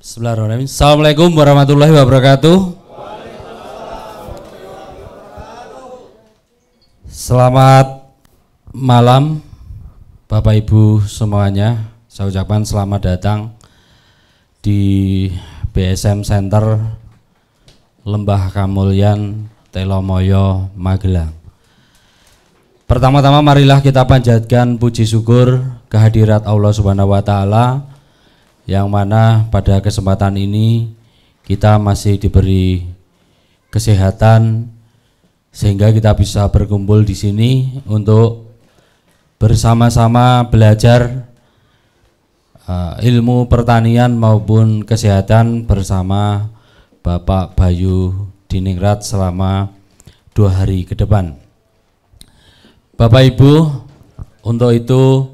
Bismillahirrahmanirrahim. Assalamualaikum warahmatullahi wabarakatuh. Selamat malam Bapak Ibu semuanya. Saya ucapkan selamat datang di BSM Center Lembah Kamulyan Telomoyo Magelang. Pertama-tama marilah kita panjatkan puji syukur kehadirat Allah Subhanahu wa taala yang mana pada kesempatan ini kita masih diberi kesehatan sehingga kita bisa berkumpul di sini untuk bersama-sama belajar ilmu pertanian maupun kesehatan bersama Bapak Bayu Diningrat selama 2 hari ke depan. Bapak Ibu, untuk itu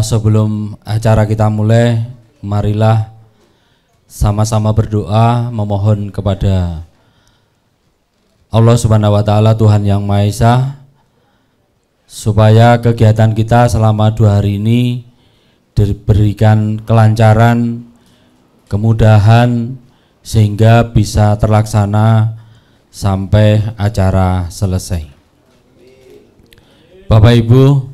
sebelum acara kita mulai, marilah sama-sama berdoa memohon kepada Allah Subhanahu wa taala Tuhan yang Maha Esa supaya kegiatan kita selama 2 hari ini diberikan kelancaran, kemudahan sehingga bisa terlaksana sampai acara selesai. Bapak Ibu,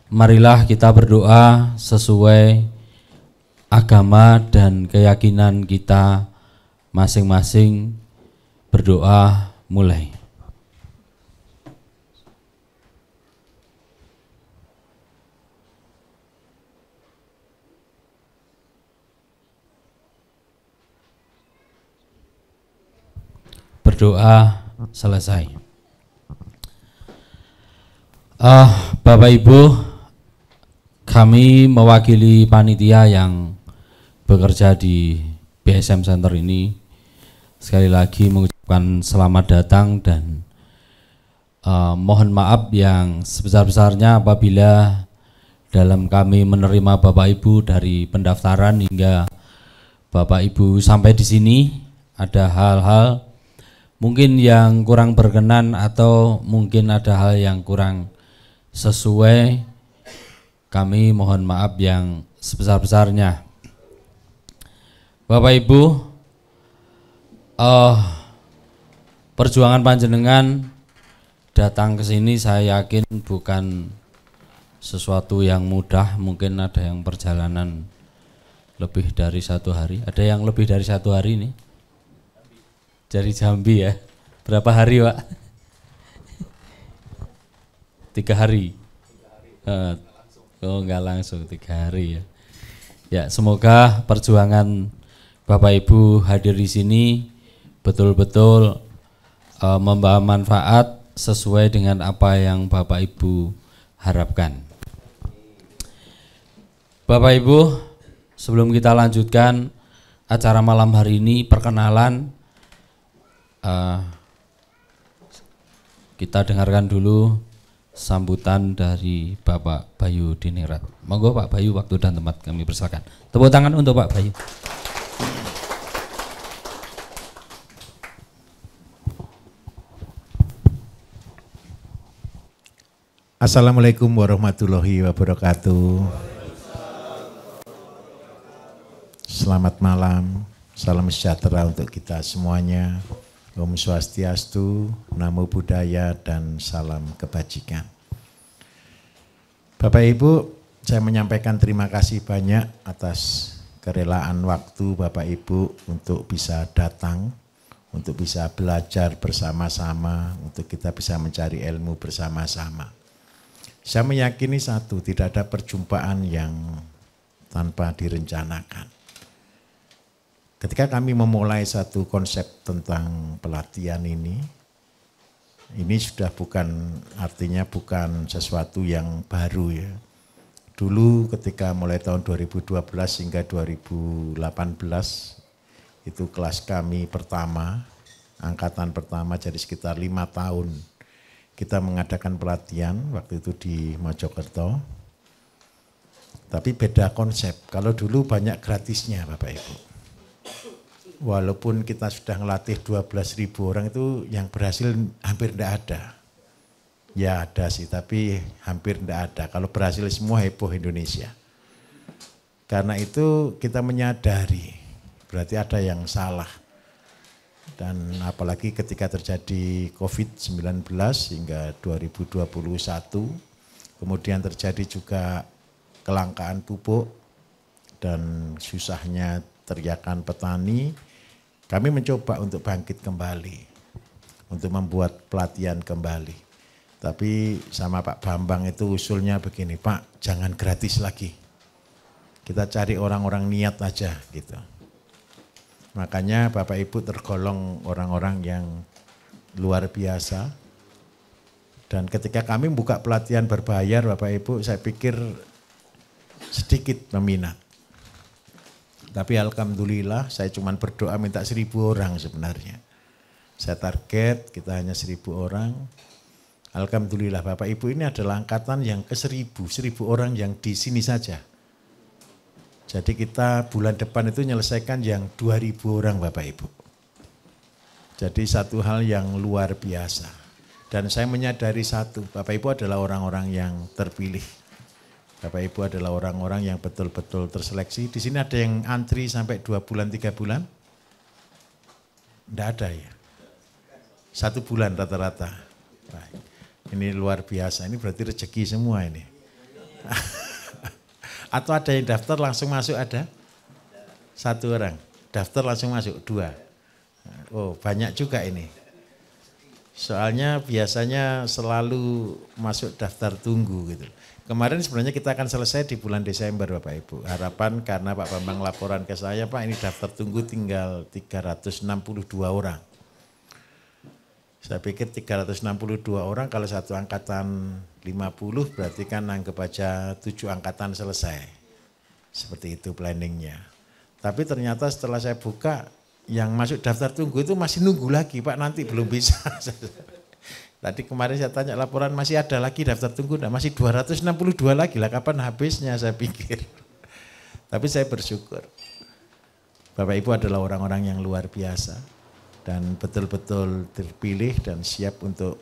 marilah kita berdoa sesuai agama dan keyakinan kita masing-masing. Berdoa mulai. Berdoa selesai. Bapak Ibu, kami mewakili panitia yang bekerja di BSM Center ini sekali lagi mengucapkan selamat datang dan mohon maaf yang sebesar-besarnya apabila dalam kami menerima Bapak Ibu dari pendaftaran hingga Bapak Ibu sampai di sini ada hal-hal mungkin yang kurang berkenan atau mungkin ada hal yang kurang sesuai. Kami mohon maaf yang sebesar-besarnya. Bapak Ibu, perjuangan panjenengan datang ke sini saya yakin bukan sesuatu yang mudah. Mungkin ada yang perjalanan lebih dari 1 hari. Ada yang lebih dari 1 hari ini? Dari Jambi ya. Berapa hari, Pak? 3 hari. Oh, enggak langsung 3 hari ya. Ya, semoga perjuangan Bapak Ibu hadir di sini betul-betul membawa manfaat sesuai dengan apa yang Bapak Ibu harapkan. Bapak Ibu, sebelum kita lanjutkan acara malam hari ini, perkenalan kita dengarkan dulu sambutan dari Bapak Bayu Diningrat. Monggo Pak Bayu, waktu dan tempat kami persilakan. Tepuk tangan untuk Pak Bayu. Assalamualaikum warahmatullahi wabarakatuh. Selamat malam, salam sejahtera untuk kita semuanya. Om Swastiastu, Namo Buddhaya, dan salam kebajikan. Bapak Ibu, saya menyampaikan terima kasih banyak atas kerelaan waktu Bapak Ibu untuk bisa datang, untuk bisa belajar bersama-sama, untuk kita bisa mencari ilmu bersama-sama. Saya meyakini satu, tidak ada perjumpaan yang tanpa direncanakan. Ketika kami memulai satu konsep tentang pelatihan ini sudah artinya bukan sesuatu yang baru ya. Dulu ketika mulai tahun 2012 hingga 2018 itu kelas kami pertama, angkatan pertama, jadi sekitar 5 tahun kita mengadakan pelatihan waktu itu di Mojokerto. Tapi beda konsep, kalau dulu banyak gratisnya Bapak Ibu. Walaupun kita sudah ngelatih 12.000 orang itu yang berhasil hampir tidak ada. Ya ada sih, tapi hampir tidak ada. Kalau berhasil semua heboh Indonesia. Karena itu kita menyadari berarti ada yang salah. Dan apalagi ketika terjadi COVID-19 hingga 2021, kemudian terjadi juga kelangkaan pupuk dan susahnya teriakan petani, kami mencoba untuk bangkit kembali, untuk membuat pelatihan kembali. Tapi sama Pak Bambang itu usulnya begini, Pak jangan gratis lagi, kita cari orang-orang niat aja gitu. Makanya Bapak Ibu tergolong orang-orang yang luar biasa. Dan ketika kami buka pelatihan berbayar Bapak Ibu, saya pikir sedikit peminat. Tapi alhamdulillah saya cuma berdoa minta 1.000 orang sebenarnya. Saya target kita hanya 1.000 orang. Alhamdulillah Bapak Ibu ini adalah angkatan yang ke 1.000 orang yang di sini saja. Jadi kita bulan depan itu menyelesaikan yang 2.000 orang Bapak Ibu. Jadi satu hal yang luar biasa. Dan saya menyadari satu, Bapak Ibu adalah orang-orang yang terpilih. Bapak Ibu adalah orang-orang yang betul-betul terseleksi. Di sini ada yang antri sampai 2 bulan, 3 bulan? Tidak ada ya? 1 bulan rata-rata. Ini luar biasa, ini berarti rezeki semua ini. Atau ada yang daftar langsung masuk ada? 1 orang. Daftar langsung masuk 2. Oh banyak juga ini. Soalnya biasanya selalu masuk daftar tunggu gitu. Kemarin sebenarnya kita akan selesai di bulan Desember Bapak Ibu. Harapan karena Pak Bambang laporan ke saya, Pak ini daftar tunggu tinggal 362 orang. Saya pikir 362 orang kalau satu angkatan 50 berarti kan anggap aja 7 angkatan selesai. Seperti itu planningnya. Tapi ternyata setelah saya buka yang masuk daftar tunggu itu masih nunggu lagi Pak, nanti belum bisa. Tadi kemarin saya tanya laporan masih ada lagi daftar tunggu, nah masih 262 lagi lah, kapan habisnya saya pikir. Tapi saya bersyukur. Bapak Ibu adalah orang-orang yang luar biasa. Dan betul-betul terpilih dan siap untuk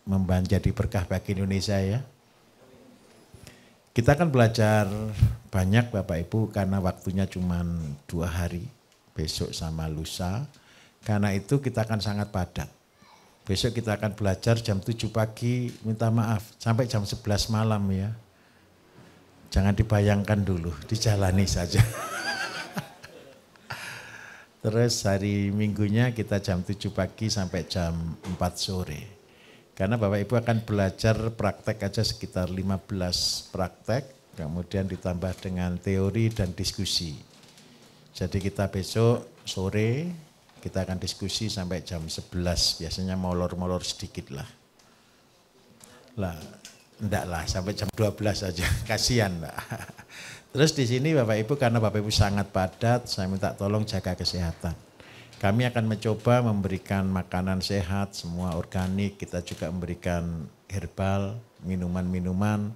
menjadi berkah bagi Indonesia ya. Kita akan belajar banyak Bapak Ibu karena waktunya cuma 2 hari, besok sama lusa. Karena itu kita akan sangat padat. Besok kita akan belajar jam 7 pagi, minta maaf, sampai jam 11 malam ya. Jangan dibayangkan dulu, dijalani saja. Terus hari Minggunya kita jam 7 pagi sampai jam 4 sore. Karena Bapak Ibu akan belajar praktek aja sekitar 15 praktek, kemudian ditambah dengan teori dan diskusi. Jadi kita besok sore kita akan diskusi sampai jam 11, biasanya molor-molor sedikit lah. Lah, enggak lah sampai jam 12 saja, kasihan Mbak. Terus di sini Bapak Ibu karena Bapak Ibu sangat padat, saya minta tolong jaga kesehatan. Kami akan mencoba memberikan makanan sehat, semua organik, kita juga memberikan herbal, minuman-minuman,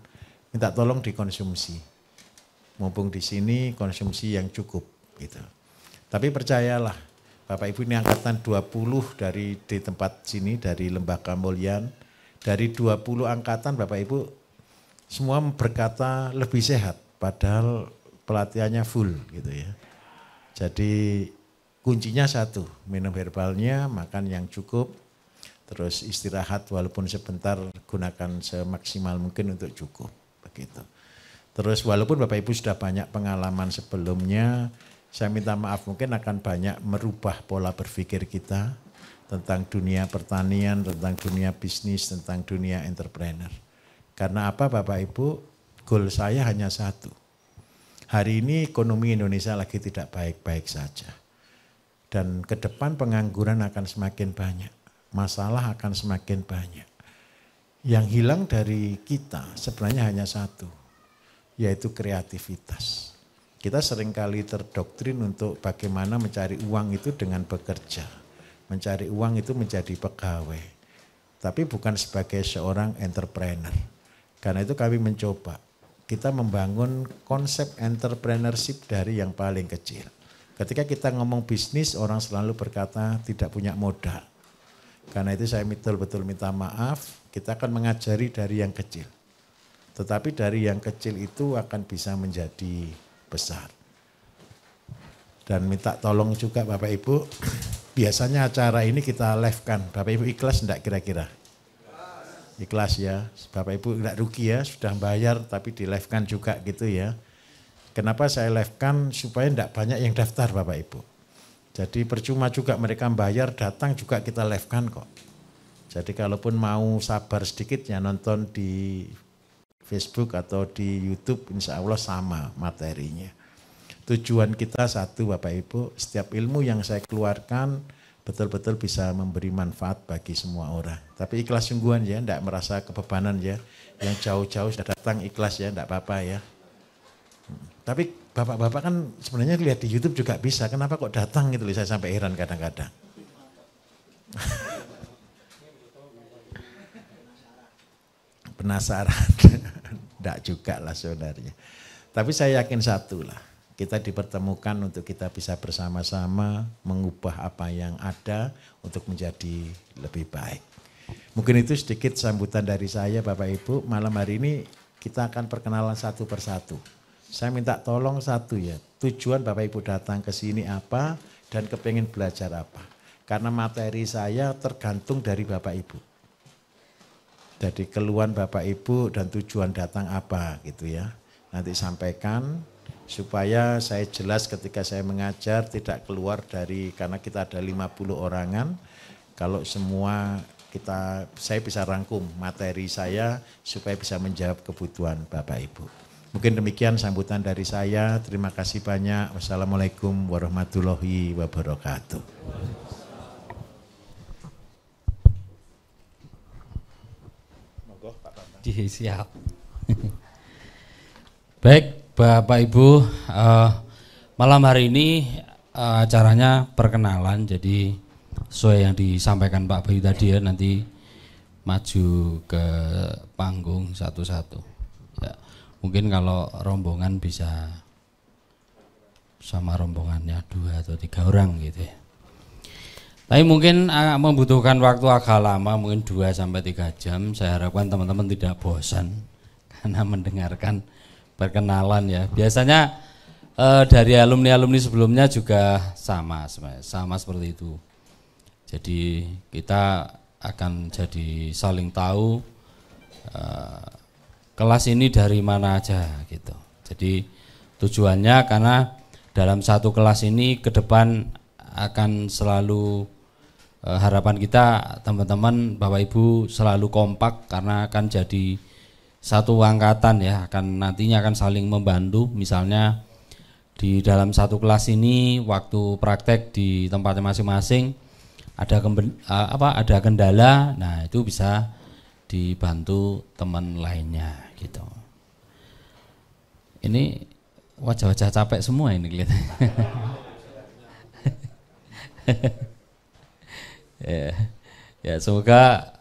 minta tolong dikonsumsi. Mumpung di sini konsumsi yang cukup gitu. Tapi percayalah, Bapak Ibu ini angkatan 20 di tempat sini, dari Lembaga Mulyan, dari 20 angkatan Bapak Ibu semua berkata lebih sehat. Padahal pelatihannya full gitu ya. Jadi kuncinya satu, minum herbalnya, makan yang cukup, terus istirahat walaupun sebentar, gunakan semaksimal mungkin untuk cukup. Begitu. Terus walaupun Bapak Ibu sudah banyak pengalaman sebelumnya, saya minta maaf mungkin akan banyak merubah pola berpikir kita tentang dunia pertanian, tentang dunia bisnis, tentang dunia entrepreneur. Karena apa Bapak Ibu? Goal saya hanya satu. Hari ini ekonomi Indonesia lagi tidak baik-baik saja. Dan ke depan pengangguran akan semakin banyak. Masalah akan semakin banyak. Yang hilang dari kita sebenarnya hanya satu. Yaitu kreativitas. Kita seringkali terdoktrin untuk bagaimana mencari uang itu dengan bekerja. Mencari uang itu menjadi pegawai. Tapi bukan sebagai seorang entrepreneur. Karena itu kami mencoba. Kita membangun konsep entrepreneurship dari yang paling kecil. Ketika kita ngomong bisnis, orang selalu berkata tidak punya modal. Karena itu saya betul-betul minta maaf, kita akan mengajari dari yang kecil. Tetapi dari yang kecil itu akan bisa menjadi besar. Dan minta tolong juga Bapak Ibu, biasanya acara ini kita live kan. Bapak Ibu ikhlas enggak kira-kira? Ikhlas ya, Bapak Ibu enggak rugi ya, sudah bayar tapi di live kan juga gitu ya. Kenapa saya live kan? Supaya enggak banyak yang daftar Bapak Ibu. Jadi percuma juga mereka bayar, datang juga kita live kan kok. Jadi kalaupun mau sabar sedikit ya nonton di Facebook atau di YouTube, insya Allah sama materinya. Tujuan kita satu Bapak Ibu, setiap ilmu yang saya keluarkan betul-betul bisa memberi manfaat bagi semua orang. Tapi ikhlas sungguhan ya, tidak merasa kebebanan ya. Yang jauh-jauh sudah datang ikhlas ya, tidak apa-apa ya. Tapi bapak-bapak kan sebenarnya lihat di YouTube juga bisa, kenapa kok datang gitu, saya sampai heran kadang-kadang. Penasaran, enggak juga lah sebenarnya. Tapi saya yakin satu lah, kita dipertemukan untuk kita bisa bersama-sama mengubah apa yang ada untuk menjadi lebih baik. Mungkin itu sedikit sambutan dari saya Bapak Ibu. Malam hari ini kita akan perkenalan satu persatu. Saya minta tolong satu ya, tujuan Bapak Ibu datang ke sini apa dan kepengen belajar apa. Karena materi saya tergantung dari Bapak Ibu. Jadi keluhan Bapak Ibu dan tujuan datang apa gitu ya. Nanti sampaikan supaya saya jelas ketika saya mengajar tidak keluar dari, karena kita ada 50 orangan. Kalau semua saya bisa rangkum materi saya supaya bisa menjawab kebutuhan Bapak Ibu. Mungkin demikian sambutan dari saya. Terima kasih banyak. Wassalamualaikum warahmatullahi wabarakatuh. Siap. Baik Bapak Ibu, malam hari ini acaranya perkenalan, jadi sesuai yang disampaikan Pak Bayu tadi ya, nanti maju ke panggung satu-satu. Ya, mungkin kalau rombongan bisa sama rombongannya 2 atau 3 orang gitu ya. Tapi mungkin membutuhkan waktu agak lama, mungkin 2-3 jam. Saya harapkan teman-teman tidak bosan karena mendengarkan perkenalan ya. Biasanya dari alumni-alumni sebelumnya juga sama seperti itu. Jadi kita akan jadi saling tahu kelas ini dari mana aja gitu. Jadi tujuannya karena dalam satu kelas ini ke depan akan selalu harapan kita teman-teman Bapak Ibu selalu kompak, karena akan jadi satu angkatan ya, nantinya akan saling membantu. Misalnya di dalam satu kelas ini waktu praktek di tempatnya masing-masing ada kendala, nah itu bisa dibantu teman lainnya gitu. Ini wajah-wajah capek semua ini kelihatannya. Ya semoga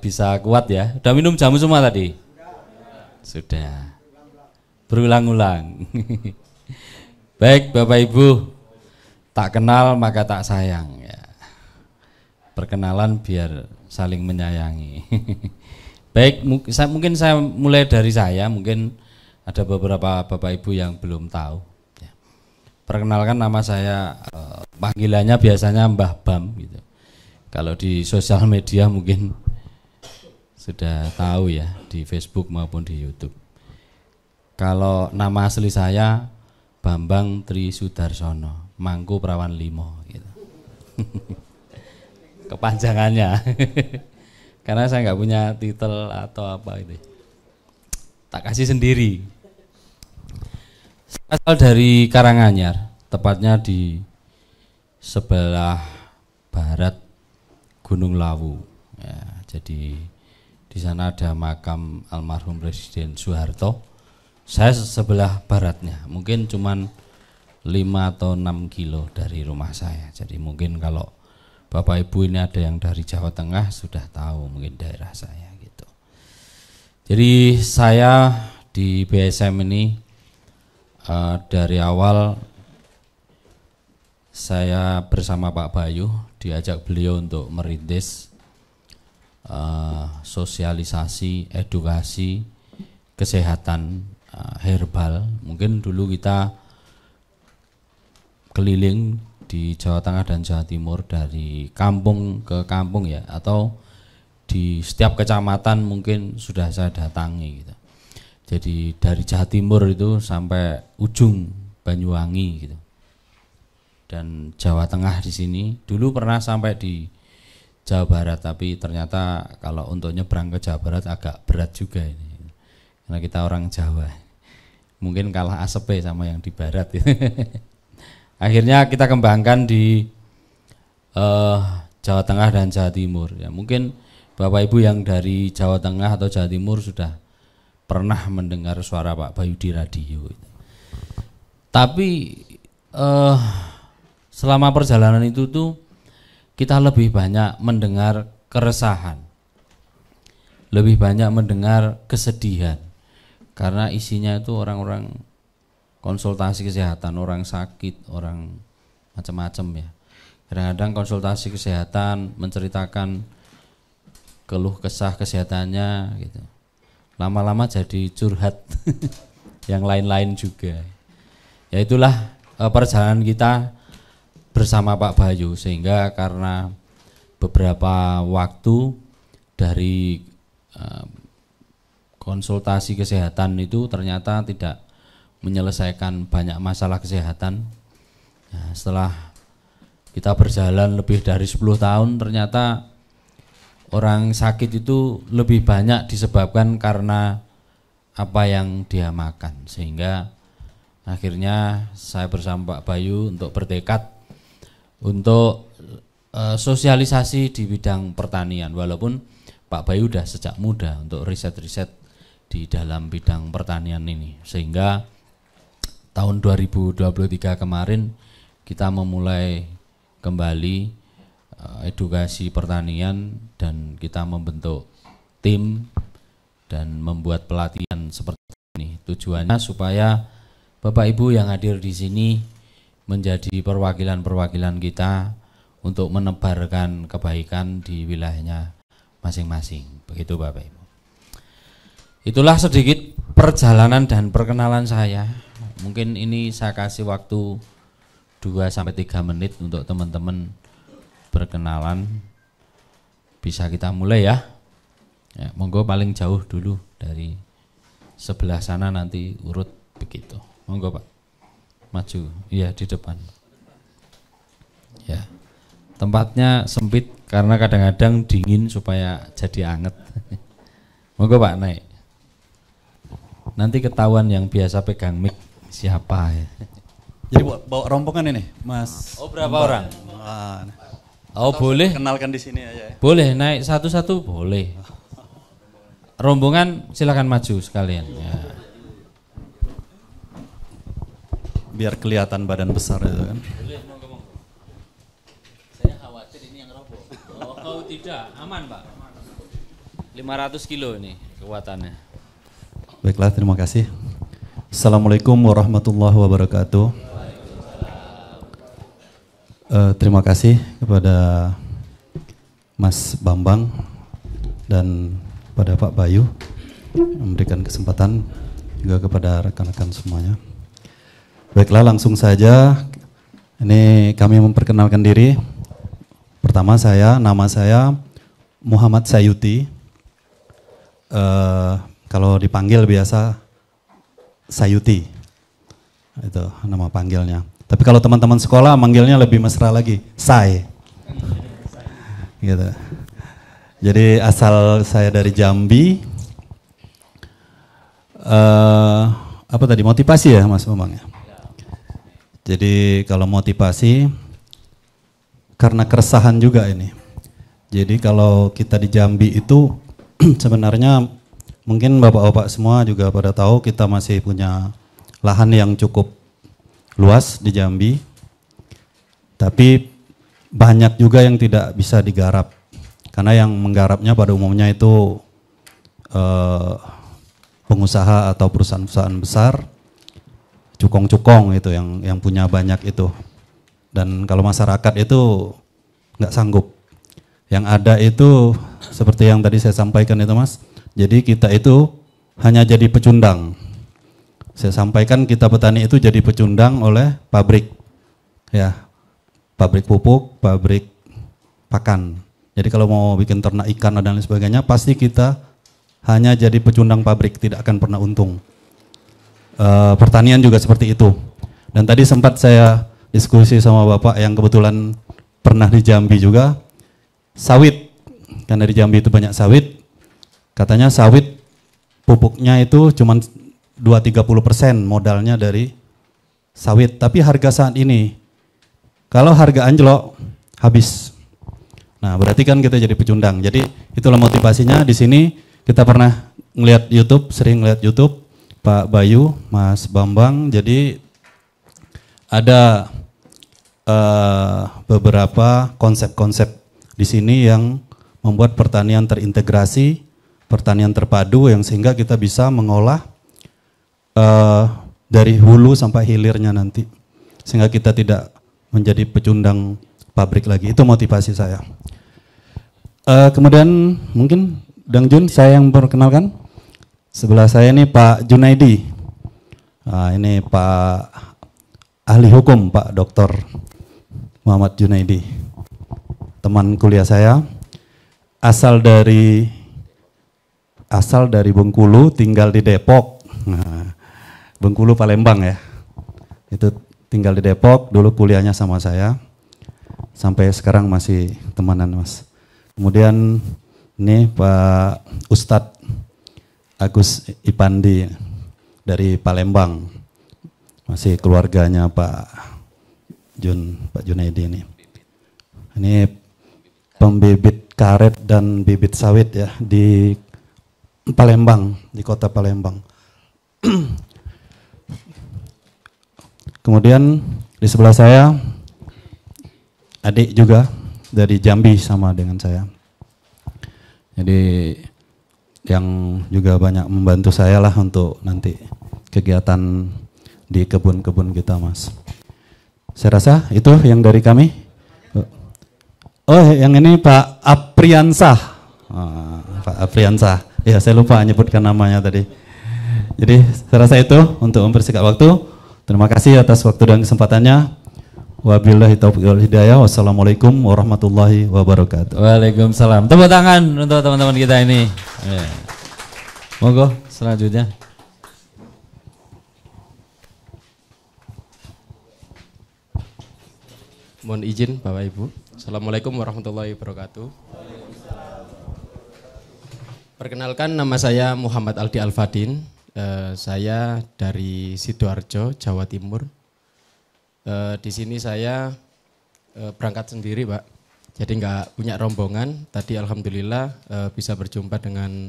bisa kuat ya. Udah minum jamu semua tadi? Sudah. Berulang-ulang. Baik Bapak Ibu, tak kenal maka tak sayang ya. Perkenalan biar saling menyayangi. Baik, mungkin saya mulai dari saya, mungkin ada beberapa Bapak Ibu yang belum tahu ya. Perkenalkan, nama saya panggilannya biasanya Mbah Bam gitu. Kalau di sosial media mungkin sudah tahu ya, di Facebook maupun di YouTube. Kalau nama asli saya Bambang Tri Sudarsono, Mangku Prawan Limo gitu. Kepanjangannya. Karena saya nggak punya titel atau apa itu. Tak kasih sendiri. Saya asal dari Karanganyar, tepatnya di sebelah barat Gunung Lawu. Ya, jadi di sana ada makam almarhum Presiden Soeharto. Saya sebelah baratnya, mungkin cuman 5 atau 6 kilo dari rumah saya. Jadi mungkin kalau Bapak Ibu ini ada yang dari Jawa Tengah sudah tahu mungkin daerah saya gitu. Jadi saya di BSM ini dari awal saya bersama Pak Bayu diajak beliau untuk merintis sosialisasi, edukasi kesehatan herbal. Mungkin dulu kita keliling di Jawa Tengah dan Jawa Timur dari kampung ke kampung ya, atau di setiap kecamatan mungkin sudah saya datangi gitu. Jadi dari Jawa Timur itu sampai ujung Banyuwangi gitu. Dan Jawa Tengah di sini, dulu pernah sampai di Jawa Barat, tapi ternyata kalau untuk nyebrang ke Jawa Barat agak berat juga ini. Karena kita orang Jawa. Mungkin kalah asep sama yang di barat gitu. Akhirnya kita kembangkan di Jawa Tengah dan Jawa Timur. Ya, mungkin Bapak Ibu yang dari Jawa Tengah atau Jawa Timur sudah pernah mendengar suara Pak Bayu di radio. Tapi selama perjalanan itu tuh kita lebih banyak mendengar keresahan, lebih banyak mendengar kesedihan, karena isinya itu orang-orang konsultasi kesehatan, orang sakit, orang macam-macam ya. Kadang-kadang konsultasi kesehatan menceritakan keluh kesah kesehatannya gitu. Lama-lama jadi curhat yang lain-lain juga. Ya itulah perjalanan kita bersama Pak Bayu, sehingga karena beberapa waktu dari konsultasi kesehatan itu ternyata tidak menyelesaikan banyak masalah kesehatan. Nah, setelah kita berjalan lebih dari 10 tahun, ternyata orang sakit itu lebih banyak disebabkan karena apa yang dia makan. Sehingga akhirnya saya bersama Pak Bayu untuk bertekad untuk sosialisasi di bidang pertanian. Walaupun Pak Bayu sudah sejak muda untuk riset-riset di dalam bidang pertanian ini, sehingga tahun 2023 kemarin kita memulai kembali edukasi pertanian, dan kita membentuk tim dan membuat pelatihan seperti ini. Tujuannya supaya Bapak Ibu yang hadir di sini menjadi perwakilan-perwakilan kita untuk menebarkan kebaikan di wilayahnya masing-masing. Begitu Bapak Ibu. Itulah sedikit perjalanan dan perkenalan saya. Mungkin ini saya kasih waktu 2-3 menit untuk teman-teman berkenalan. Bisa kita mulai ya. Ya, monggo paling jauh dulu dari sebelah sana, nanti urut begitu. Monggo Pak. Maju. Iya, di depan. Ya. Tempatnya sempit karena kadang-kadang dingin supaya jadi anget. Monggo Pak naik. Nanti ketahuan yang biasa pegang mic siapa ya. Jadi bawa rombongan ini, Mas. Oh, berapa orang? Oh, boleh. Kenalkan di sini aja ya. Boleh naik satu-satu, boleh. Rombongan silakan maju sekalian ya. Biar kelihatan badan besar itu kan. Boleh, monggo. Saya khawatir ini yang roboh. Oh, tidak, aman, Pak. 500 kilo ini kekuatannya. Baiklah, terima kasih. Assalamualaikum warahmatullahi wabarakatuh. Terima kasih kepada Mas Bambang dan kepada Pak Bayu memberikan kesempatan, juga kepada rekan-rekan semuanya. Baiklah, langsung saja. Ini kami memperkenalkan diri. Pertama nama saya Muhammad Sayuti. Kalau dipanggil biasa Sayuti, itu nama panggilnya. Tapi kalau teman-teman sekolah manggilnya lebih mesra lagi, Say. Gitu. Jadi asal saya dari Jambi. Apa tadi, motivasi ya Mas Bambang ya? Jadi kalau motivasi karena keresahan juga ini. Jadi kalau kita di Jambi itu sebenarnya mungkin bapak-bapak semua juga pada tahu kita masih punya lahan yang cukup luas di Jambi, tapi banyak juga yang tidak bisa digarap, karena yang menggarapnya pada umumnya itu pengusaha atau perusahaan-perusahaan besar, cukong-cukong itu yang punya banyak itu, dan kalau masyarakat itu nggak sanggup. Yang ada itu seperti yang tadi saya sampaikan itu Mas. Jadi kita itu hanya jadi pecundang. Saya sampaikan kita petani itu jadi pecundang oleh pabrik, ya, pabrik pupuk, pabrik pakan. Jadi kalau mau bikin ternak ikan dan lain sebagainya, pasti kita hanya jadi pecundang pabrik, tidak akan pernah untung. Pertanian juga seperti itu. Dan tadi sempat saya diskusi sama Bapak yang kebetulan pernah di Jambi juga, sawit, karena di Jambi itu banyak sawit, katanya sawit pupuknya itu cuma 2-30% modalnya dari sawit. Tapi harga saat ini, kalau harga anjlok, habis. Nah, berarti kan kita jadi pecundang. Jadi itulah motivasinya. Di sini kita pernah ngelihat YouTube, sering ngelihat YouTube Pak Bayu, Mas Bambang. Jadi ada beberapa konsep-konsep di sini yang membuat pertanian terintegrasi, pertanian terpadu, yang sehingga kita bisa mengolah dari hulu sampai hilirnya nanti, sehingga kita tidak menjadi pecundang pabrik lagi. Itu motivasi saya. Kemudian mungkin Dang Jun, saya yang perkenalkan. Sebelah saya ini Pak Junaidi. Ini Pak ahli hukum, Pak Dr. Muhammad Junaidi. Teman kuliah saya, asal dari Bengkulu, tinggal di Depok. Bengkulu Palembang ya. Itu tinggal di Depok, dulu kuliahnya sama saya. Sampai sekarang masih temanan, Mas. Kemudian ini Pak Ustadz Agus Ipandi dari Palembang, masih keluarganya Pak Junaidi ini. Ini pembibit karet dan bibit sawit ya di Palembang, di kota Palembang. Kemudian di sebelah saya adik juga dari Jambi sama dengan saya. Jadi yang juga banyak membantu saya lah untuk nanti kegiatan di kebun-kebun kita, Mas. Saya rasa itu yang dari kami. Oh, yang ini Pak Apriansah. Pak Apriansah. Ya, saya lupa menyebutkan namanya tadi. Jadi saya rasa itu untuk mempersingkat waktu. Terima kasih atas waktu dan kesempatannya. Wabillahi taufiq wal hidayah. Wassalamualaikum warahmatullahi wabarakatuh. Waalaikumsalam. Tepuk tangan untuk teman-teman kita ini. Monggo selanjutnya. Mohon izin Bapak Ibu. Assalamualaikum warahmatullahi wabarakatuh. Perkenalkan, nama saya Muhammad Aldi Alfadin. Saya dari Sidoarjo, Jawa Timur. Di sini saya berangkat sendiri, Pak. Jadi nggak punya rombongan. Tadi alhamdulillah bisa berjumpa dengan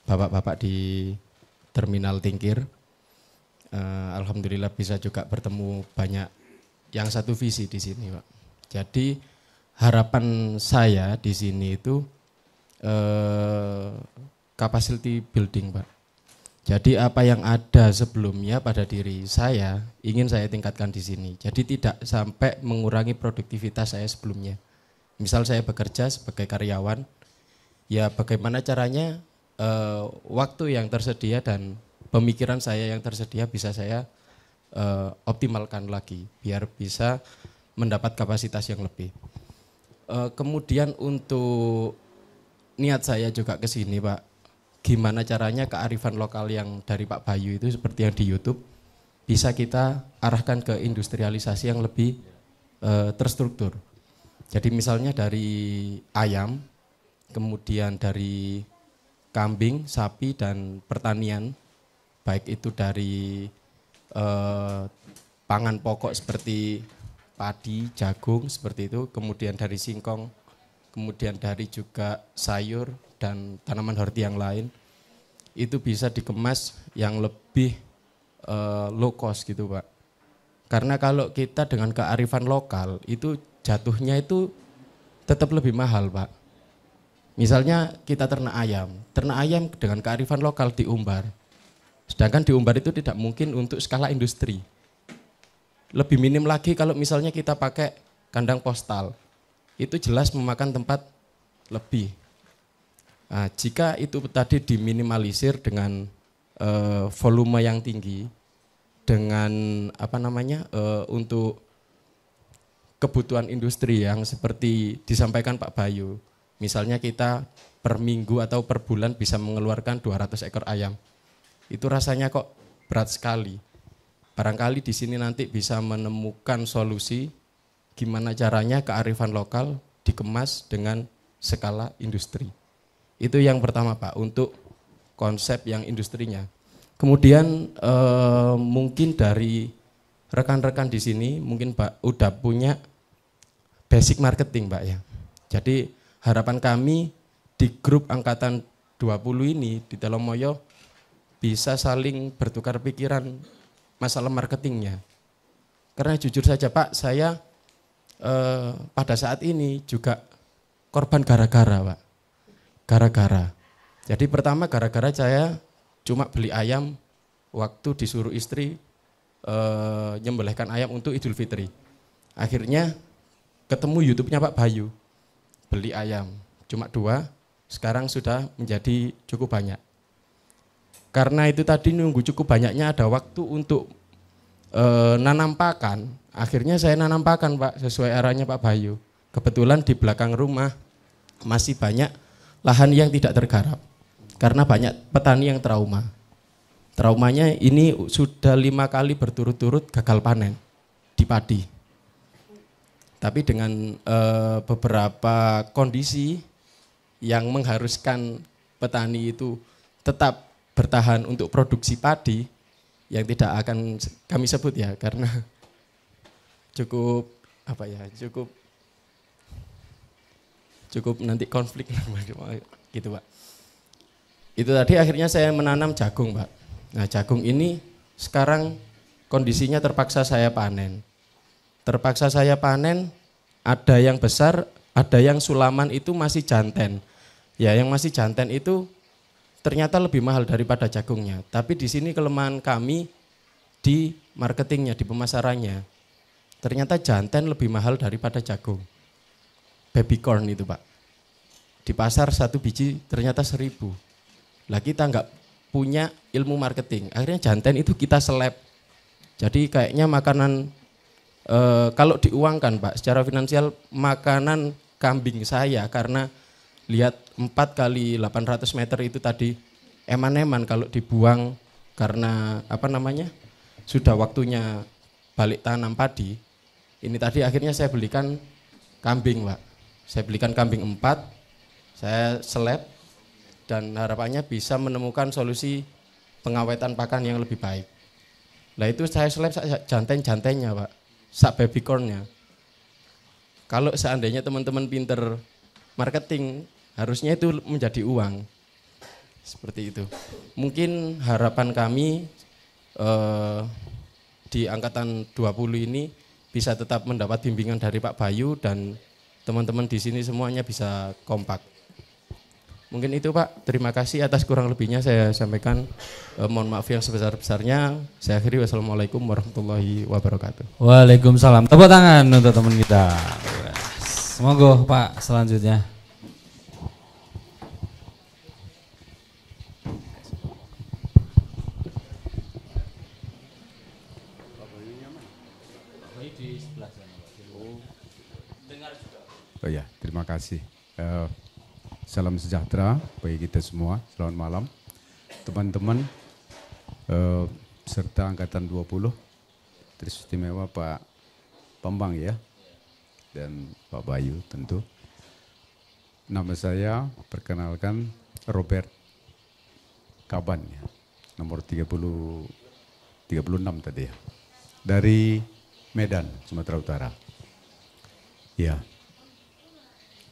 bapak-bapak di Terminal Tingkir. Alhamdulillah bisa juga bertemu banyak yang satu visi di sini, Pak. Jadi harapan saya di sini itu capacity building, Pak. Jadi apa yang ada sebelumnya pada diri saya ingin saya tingkatkan di sini. Jadi tidak sampai mengurangi produktivitas saya sebelumnya. Misal saya bekerja sebagai karyawan, ya bagaimana caranya waktu yang tersedia dan pemikiran saya yang tersedia bisa saya optimalkan lagi biar bisa mendapat kapasitas yang lebih. Kemudian untuk niat saya juga ke sini, Pak. Gimana caranya kearifan lokal yang dari Pak Bayu itu seperti yang di YouTube bisa kita arahkan ke industrialisasi yang lebih terstruktur. Jadi misalnya dari ayam, kemudian dari kambing, sapi dan pertanian, baik itu dari pangan pokok seperti padi, jagung seperti itu, kemudian dari singkong, kemudian dari juga sayur dan tanaman horti yang lain, itu bisa dikemas yang lebih low cost gitu, Pak. Karena kalau kita dengan kearifan lokal itu jatuhnya itu tetap lebih mahal, Pak. Misalnya kita ternak ayam dengan kearifan lokal diumbar. Sedangkan diumbar itu tidak mungkin untuk skala industri. Lebih minim lagi kalau misalnya kita pakai kandang postal. Itu jelas memakan tempat lebih. Nah, jika itu tadi diminimalisir dengan volume yang tinggi dengan untuk kebutuhan industri yang seperti disampaikan Pak Bayu. Misalnya kita per minggu atau per bulan bisa mengeluarkan 200 ekor ayam. Itu rasanya kok berat sekali. Barangkali di sini nanti bisa menemukan solusi gimana caranya kearifan lokal dikemas dengan skala industri. Itu yang pertama Pak, untuk konsep yang industrinya. Kemudian mungkin dari rekan-rekan di sini mungkin Pak udah punya basic marketing Pak ya. Jadi harapan kami di grup angkatan 20 ini di Telomoyo bisa saling bertukar pikiran masalah marketingnya. Karena jujur saja Pak, saya pada saat ini juga korban gara-gara Pak. Gara-gara. Jadi pertama gara-gara saya cuma beli ayam waktu disuruh istri nyembelihkan ayam untuk Idul Fitri. Akhirnya ketemu YouTube-nya Pak Bayu, beli ayam cuma 2, sekarang sudah menjadi cukup banyak. Karena itu tadi nunggu cukup banyaknya ada waktu untuk nanam pakan, akhirnya saya nanam pakan Pak sesuai arahannya Pak Bayu. Kebetulan di belakang rumah masih banyak lahan yang tidak tergarap karena banyak petani yang trauma. Traumanya ini sudah 5 kali berturut-turut gagal panen di padi. Tapi dengan beberapa kondisi yang mengharuskan petani itu tetap bertahan untuk produksi padi yang tidak akan kami sebut ya karena cukup nanti konflik gitu Pak. Itu tadi akhirnya saya menanam jagung Pak. Nah jagung ini sekarang kondisinya terpaksa saya panen. Terpaksa saya panen, ada yang besar, ada yang sulaman itu masih janten. Ya yang masih janten itu ternyata lebih mahal daripada jagungnya. Tapi di sini kelemahan kami di marketingnya, di pemasarannya. Ternyata janten lebih mahal daripada jagung. Baby corn itu Pak. Di pasar 1 biji ternyata 1.000. Lah kita nggak punya ilmu marketing, akhirnya janten itu kita seleb. Jadi kayaknya makanan kalau diuangkan Pak, secara finansial makanan kambing saya karena lihat 4 kali 800 meter itu tadi eman-eman kalau dibuang karena sudah waktunya balik tanam padi. Ini tadi akhirnya saya belikan kambing Pak, saya belikan kambing 4, saya seleb. Dan harapannya bisa menemukan solusi pengawetan pakan yang lebih baik. Nah itu saya seleb janten-jantennya Pak, sak baby cornnya. Kalau seandainya teman-teman pinter marketing, harusnya itu menjadi uang. Seperti itu. Mungkin harapan kami di angkatan 20 ini bisa tetap mendapat bimbingan dari Pak Bayu dan teman-teman di sini semuanya bisa kompak. Mungkin itu Pak, terima kasih atas kurang lebihnya saya sampaikan. Mohon maaf yang sebesar-besarnya. Saya akhiri, wassalamualaikum warahmatullahi wabarakatuh. Waalaikumsalam. Tepuk tangan untuk teman kita. Semoga Pak selanjutnya. Oh ya, terima kasih. Salam sejahtera bagi kita semua, selamat malam. Teman-teman serta angkatan 20, teristimewa Pak Bambang ya, dan Pak Bayu tentu. Nama saya perkenalkan Robert Kaban ya, nomor 36 tadi ya, dari Medan, Sumatera Utara. Ya,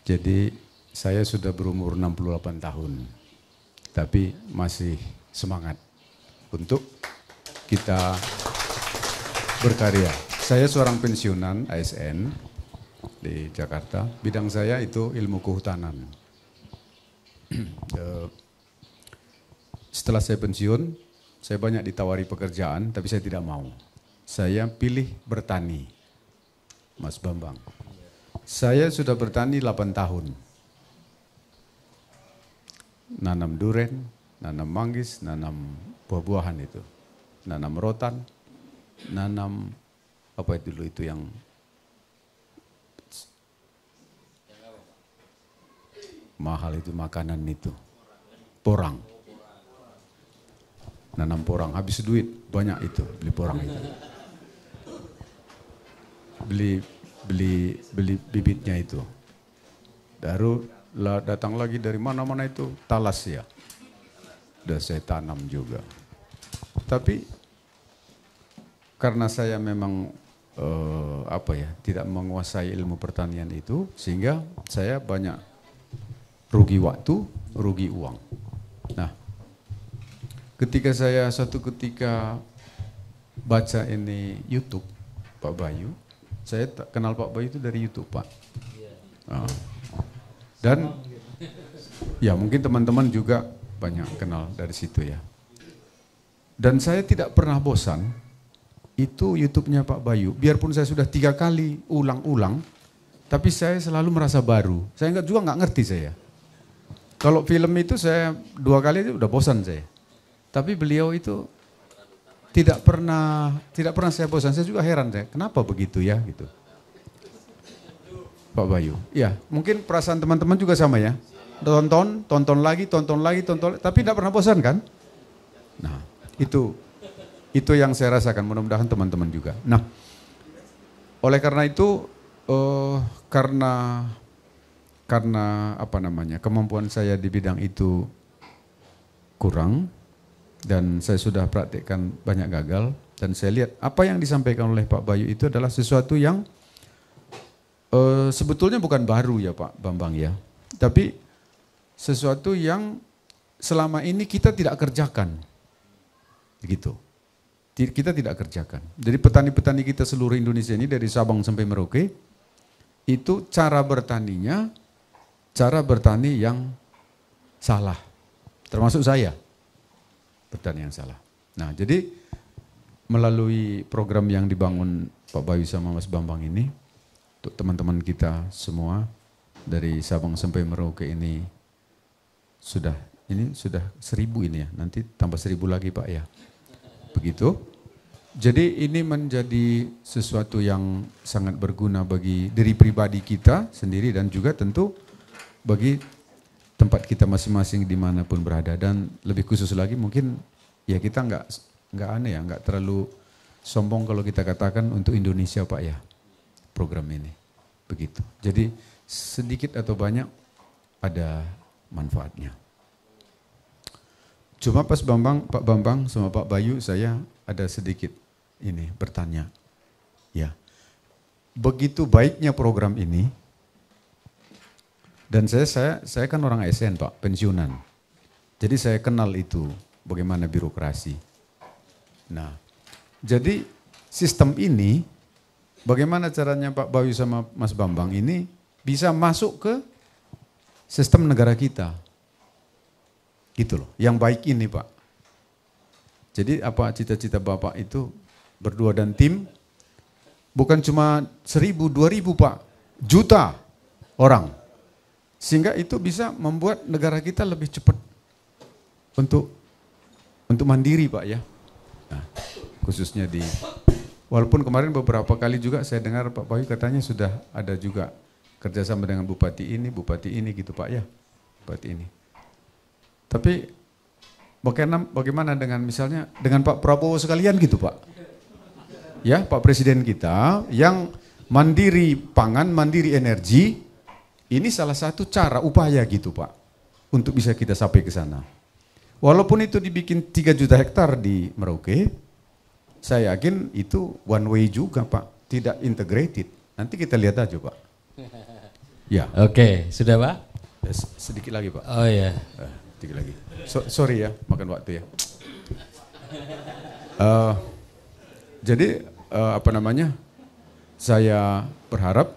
jadi saya sudah berumur 68 tahun, tapi masih semangat untuk kita berkarya. Saya seorang pensiunan ASN di Jakarta, bidang saya itu ilmu kehutanan. Setelah saya pensiun, saya banyak ditawari pekerjaan, tapi saya tidak mau. Saya pilih bertani, Mas Bambang. Saya sudah bertani 8 tahun. Nanam duren, nanam manggis, nanam buah-buahan itu, nanam rotan, nanam apa itu dulu itu yang mahal itu makanan itu, porang. Nanam porang, habis duit banyak itu beli porang itu. Beli bibitnya itu. Baru datang lagi dari mana-mana itu talas ya. Udah saya tanam juga. Tapi karena saya memang tidak menguasai ilmu pertanian itu, sehingga saya banyak rugi waktu, rugi uang. Nah, ketika saya suatu ketika baca ini YouTube Pak Bayu, saya kenal Pak Bayu itu dari YouTube Pak. Dan ya mungkin teman-teman juga banyak kenal dari situ ya. Dan saya tidak pernah bosan, itu YouTube-nya Pak Bayu, biarpun saya sudah 3 kali ulang-ulang, tapi saya selalu merasa baru. Saya juga nggak ngerti saya. Kalau film itu saya 2 kali itu udah bosan saya. Tapi beliau itu tidak pernah saya bosan. Saya juga heran saya, kenapa begitu ya gitu. Pak Bayu. Ya, mungkin perasaan teman-teman juga sama ya. Tonton lagi, tapi tidak pernah bosan kan? Nah, itu yang saya rasakan, mudah-mudahan teman-teman juga. Nah, oleh karena itu karena kemampuan saya di bidang itu kurang dan saya sudah praktekkan banyak gagal, dan saya lihat apa yang disampaikan oleh Pak Bayu itu adalah sesuatu yang sebetulnya bukan baru ya Pak Bambang ya, tapi sesuatu yang selama ini kita tidak kerjakan, begitu. Kita tidak kerjakan. Jadi petani-petani kita seluruh Indonesia ini dari Sabang sampai Merauke, itu cara bertani yang salah. Termasuk saya, bertani yang salah. Nah, jadi melalui program yang dibangun Pak Bayu sama Mas Bambang ini, untuk teman-teman kita semua dari Sabang sampai Merauke ini sudah 1000 ini ya, nanti tambah 1000 lagi Pak ya. Begitu. Jadi ini menjadi sesuatu yang sangat berguna bagi diri pribadi kita sendiri dan juga tentu bagi tempat kita masing-masing dimanapun berada, dan lebih khusus lagi mungkin ya kita nggak terlalu sombong kalau kita katakan untuk Indonesia Pak ya program ini begitu. Jadi sedikit atau banyak ada manfaatnya. Cuma Pak Bambang sama Pak Bayu, saya ada sedikit ini bertanya. Ya. Begitu baiknya program ini, dan saya kan orang ASN Pak, pensiunan. Jadi saya kenal itu bagaimana birokrasi. Nah, jadi sistem ini bagaimana caranya Pak Bayu sama Mas Bambang ini bisa masuk ke sistem negara kita. Gitu loh, yang baik ini Pak. Jadi apa cita-cita Bapak itu berdua dan tim, bukan cuma 1000, 2000 Pak, juta orang. Sehingga itu bisa membuat negara kita lebih cepat untuk mandiri Pak ya. Nah, khususnya walaupun kemarin beberapa kali juga saya dengar Pak Bayu katanya sudah ada juga kerjasama dengan bupati ini gitu Pak ya, bupati ini. Tapi bagaimana dengan misalnya dengan Pak Prabowo sekalian gitu Pak? Ya, Pak Presiden kita yang mandiri pangan, mandiri energi, ini salah satu cara upaya gitu Pak, untuk bisa kita sampai ke sana. Walaupun itu dibikin 3 juta hektar di Merauke, saya yakin itu one way juga Pak, tidak integrated. Nanti kita lihat aja Pak. Ya. Oke, sudah Pak? Sedikit lagi Pak. Oh iya. Sedikit lagi. Sorry ya, makan waktu ya. Jadi saya berharap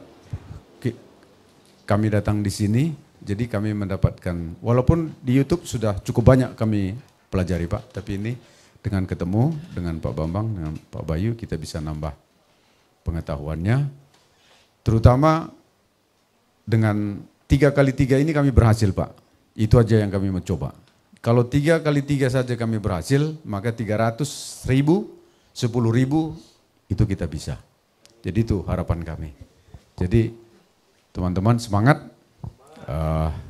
kami datang di sini, jadi kami mendapatkan, walaupun di YouTube sudah cukup banyak kami pelajari Pak, tapi ini dengan ketemu dengan Pak Bambang, dengan Pak Bayu, kita bisa nambah pengetahuannya, terutama dengan 3x3 ini kami berhasil Pak, itu aja yang kami mencoba. Kalau 3 kali 3 saja kami berhasil, maka 300.000, 10.000 itu kita bisa. Jadi itu harapan kami. Jadi teman-teman semangat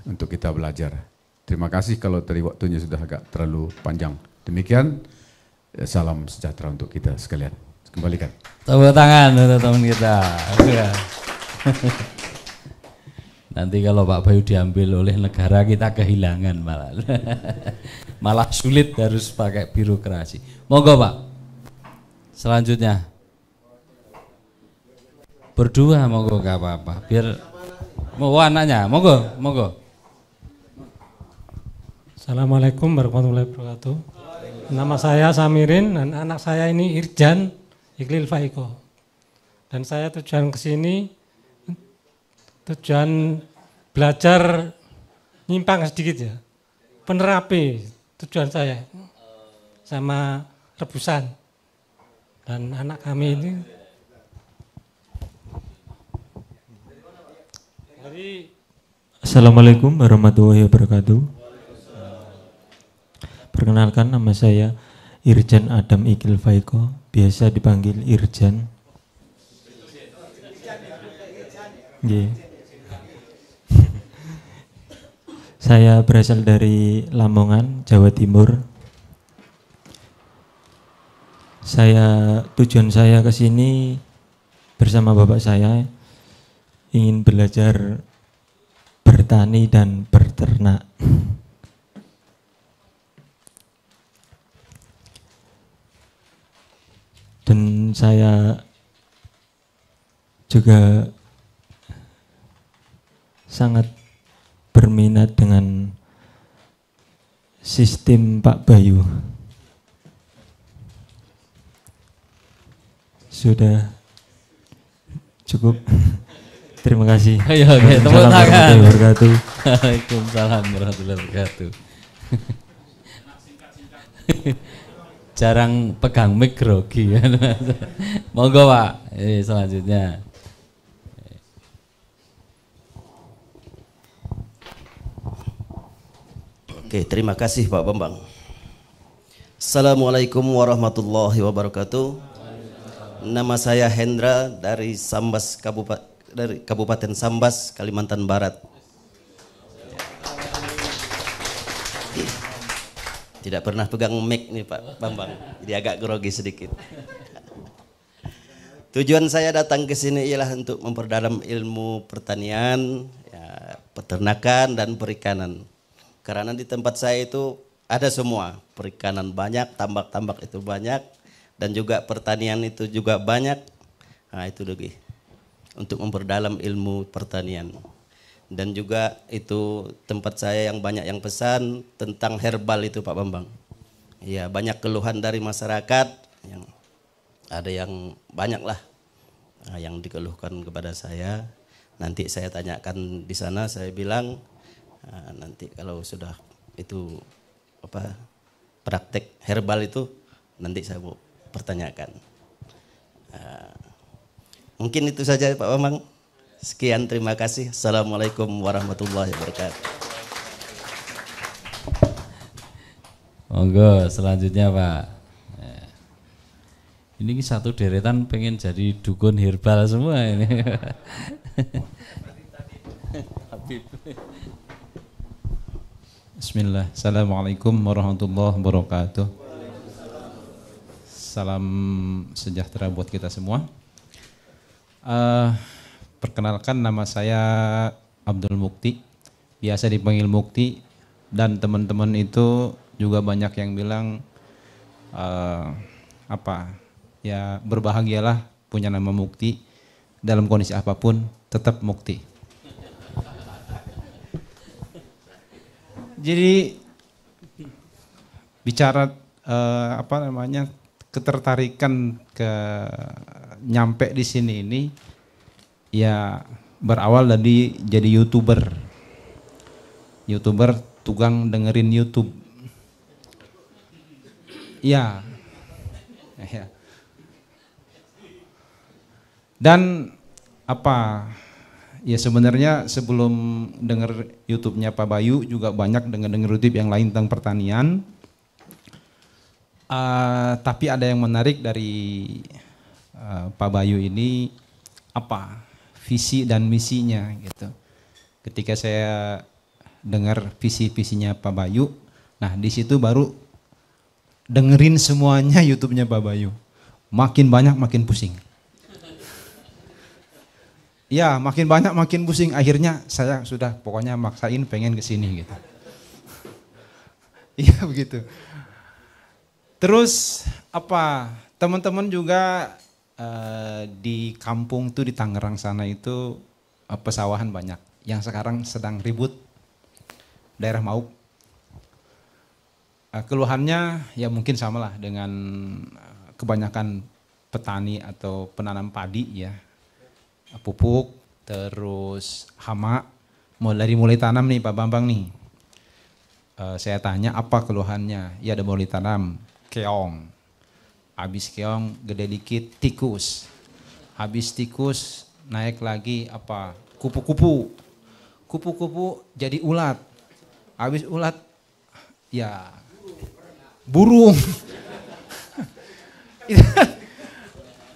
untuk kita belajar. Terima kasih kalau tadi waktunya sudah agak terlalu panjang. Demikian, salam sejahtera untuk kita sekalian. Kembalikan. Tepuk tangan untuk teman kita. Nanti kalau Pak Bayu diambil oleh negara kita kehilangan malah. Malah sulit harus pakai birokrasi. Monggo Pak. Selanjutnya. Berdua monggo gak apa-apa. Biar mau anaknya. Monggo. Assalamualaikum warahmatullahi wabarakatuh. Nama saya Samirin dan anak saya ini Irjan Iqlil Faiko. Dan saya tujuan ke sini tujuan belajar nyimpang sedikit ya. Penerapi tujuan saya sama rebusan. Dan anak kami ini Assalamualaikum warahmatullahi wabarakatuh. Perkenalkan, nama saya Irjan Adam Iqlil Faiko, biasa dipanggil Irjan. Saya berasal dari Lamongan, Jawa Timur. Tujuan saya ke sini bersama bapak saya ingin belajar bertani dan berternak. Dan saya juga sangat berminat dengan sistem Pak Bayu. Sudah cukup. Terima kasih. Ayo, tepuk tangan. Waalaikumsalam warahmatullahi wabarakatuh. Jarang pegang mic grogi. Monggo Pak. Selanjutnya. Oke, terima kasih Pak Bambang. Assalamualaikum warahmatullahi wabarakatuh. Nama saya Hendra dari Kabupaten Sambas, Kalimantan Barat. Tidak pernah pegang mic nih Pak Bambang, jadi agak grogi sedikit. Tujuan saya datang ke sini ialah untuk memperdalam ilmu pertanian, ya, peternakan dan perikanan. Karena di tempat saya itu ada semua, perikanan banyak, tambak-tambak itu banyak, dan juga pertanian itu juga banyak. Nah itu lagi untuk memperdalam ilmu pertanian. Dan juga itu tempat saya yang banyak yang pesan tentang herbal itu Pak Bambang. Ya banyak keluhan dari masyarakat, yang ada yang banyak lah yang dikeluhkan kepada saya. Nanti saya tanyakan di sana, saya bilang nanti kalau sudah itu praktek herbal itu nanti saya mau pertanyakan. Mungkin itu saja Pak Bambang. Sekian, terima kasih. Assalamualaikum warahmatullahi wabarakatuh. Monggo selanjutnya Pak. Ini satu deretan pengen jadi dukun herbal semua ini. Bismillah. Assalamualaikum warahmatullahi wabarakatuh. Salam sejahtera buat kita semua. Perkenalkan, nama saya Abdul Mukti, biasa dipanggil Mukti, dan teman-teman itu juga banyak yang bilang ya berbahagialah punya nama Mukti, dalam kondisi apapun tetap Mukti. Jadi bicara ketertarikan ke nyampe di sini ini ya berawal dari jadi YouTuber tukang dengerin YouTube. Ya. Dan Ya sebenarnya sebelum dengar YouTube-nya Pak Bayu juga banyak dengar YouTube yang lain tentang pertanian. Tapi ada yang menarik dari Pak Bayu ini apa visi dan misinya gitu. Ketika saya dengar visi-visinya Pak Bayu, nah di situ baru dengerin semuanya YouTube-nya Pak Bayu. Makin banyak makin pusing. Ya makin banyak makin pusing, akhirnya saya sudah pokoknya maksain pengen ke sini gitu. Iya begitu. Terus apa teman-teman juga di kampung tuh di Tangerang sana itu pesawahan banyak yang sekarang sedang ribut daerah Mauk. Keluhannya ya mungkin samalah dengan kebanyakan petani atau penanam padi ya. Pupuk, terus hama, mulai tanam nih Pak Bambang nih. Saya tanya apa keluhannya, ya ada mulai tanam, keong. Habis keong gede dikit tikus. Habis tikus naik lagi apa, kupu-kupu. Kupu-kupu jadi ulat. Habis ulat ya burung.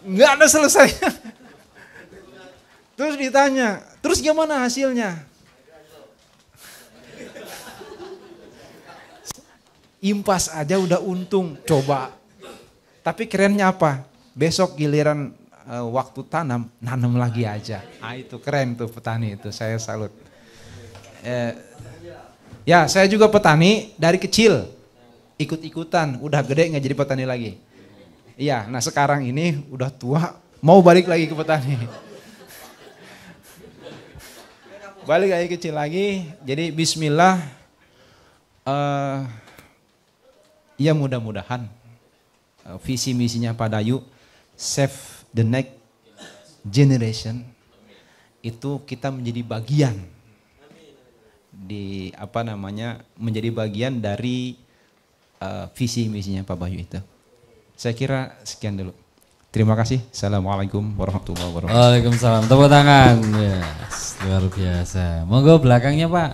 Nggak ada selesainya. Terus ditanya, terus gimana hasilnya? Impas aja udah untung, coba. Tapi kerennya apa? Besok giliran waktu tanam, nanam lagi aja. Itu keren tuh petani itu, saya salut. Ya saya juga petani dari kecil, ikut-ikutan, udah gede nggak jadi petani lagi. Iya, nah sekarang ini udah tua, mau balik lagi ke petani. Balik lagi kecil lagi, jadi bismillah, ya mudah-mudahan visi misinya Pak Dayu, save the next generation, itu kita menjadi bagian di apa namanya, menjadi bagian dari visi misinya Pak Bayu itu. Saya kira sekian dulu. Terima kasih. Assalamualaikum warahmatullahi wabarakatuh. Waalaikumsalam. Tepuk tangan. Yes, luar biasa. Monggo belakangnya Pak.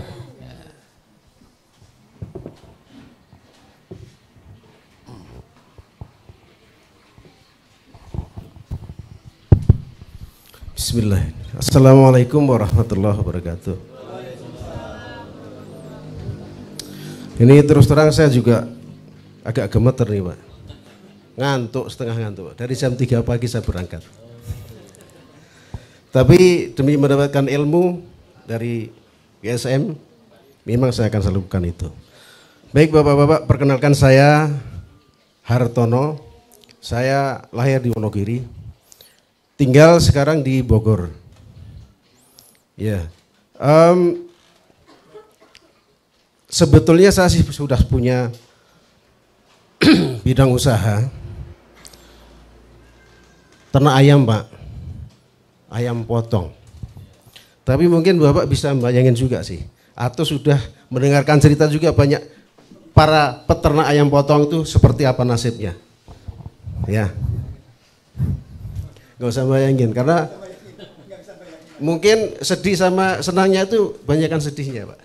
Bismillah. Assalamualaikum warahmatullahi wabarakatuh. Ini terus terang saya juga agak gemeter nih Pak. Ngantuk, setengah ngantuk. Dari jam 3 pagi saya berangkat. Tapi demi mendapatkan ilmu dari GSM, memang saya akan selalu lakukan itu. Baik Bapak-Bapak, perkenalkan saya Hartono. Saya lahir di Wonogiri, tinggal sekarang di Bogor. Ya, sebetulnya saya sih sudah punya bidang usaha. Ternak ayam Pak, ayam potong. Tapi mungkin Bapak bisa membayangin juga sih, atau sudah mendengarkan cerita juga banyak para peternak ayam potong itu seperti apa nasibnya. Ya, nggak usah bayangin, karena mungkin sedih sama senangnya itu banyakkan sedihnya Pak.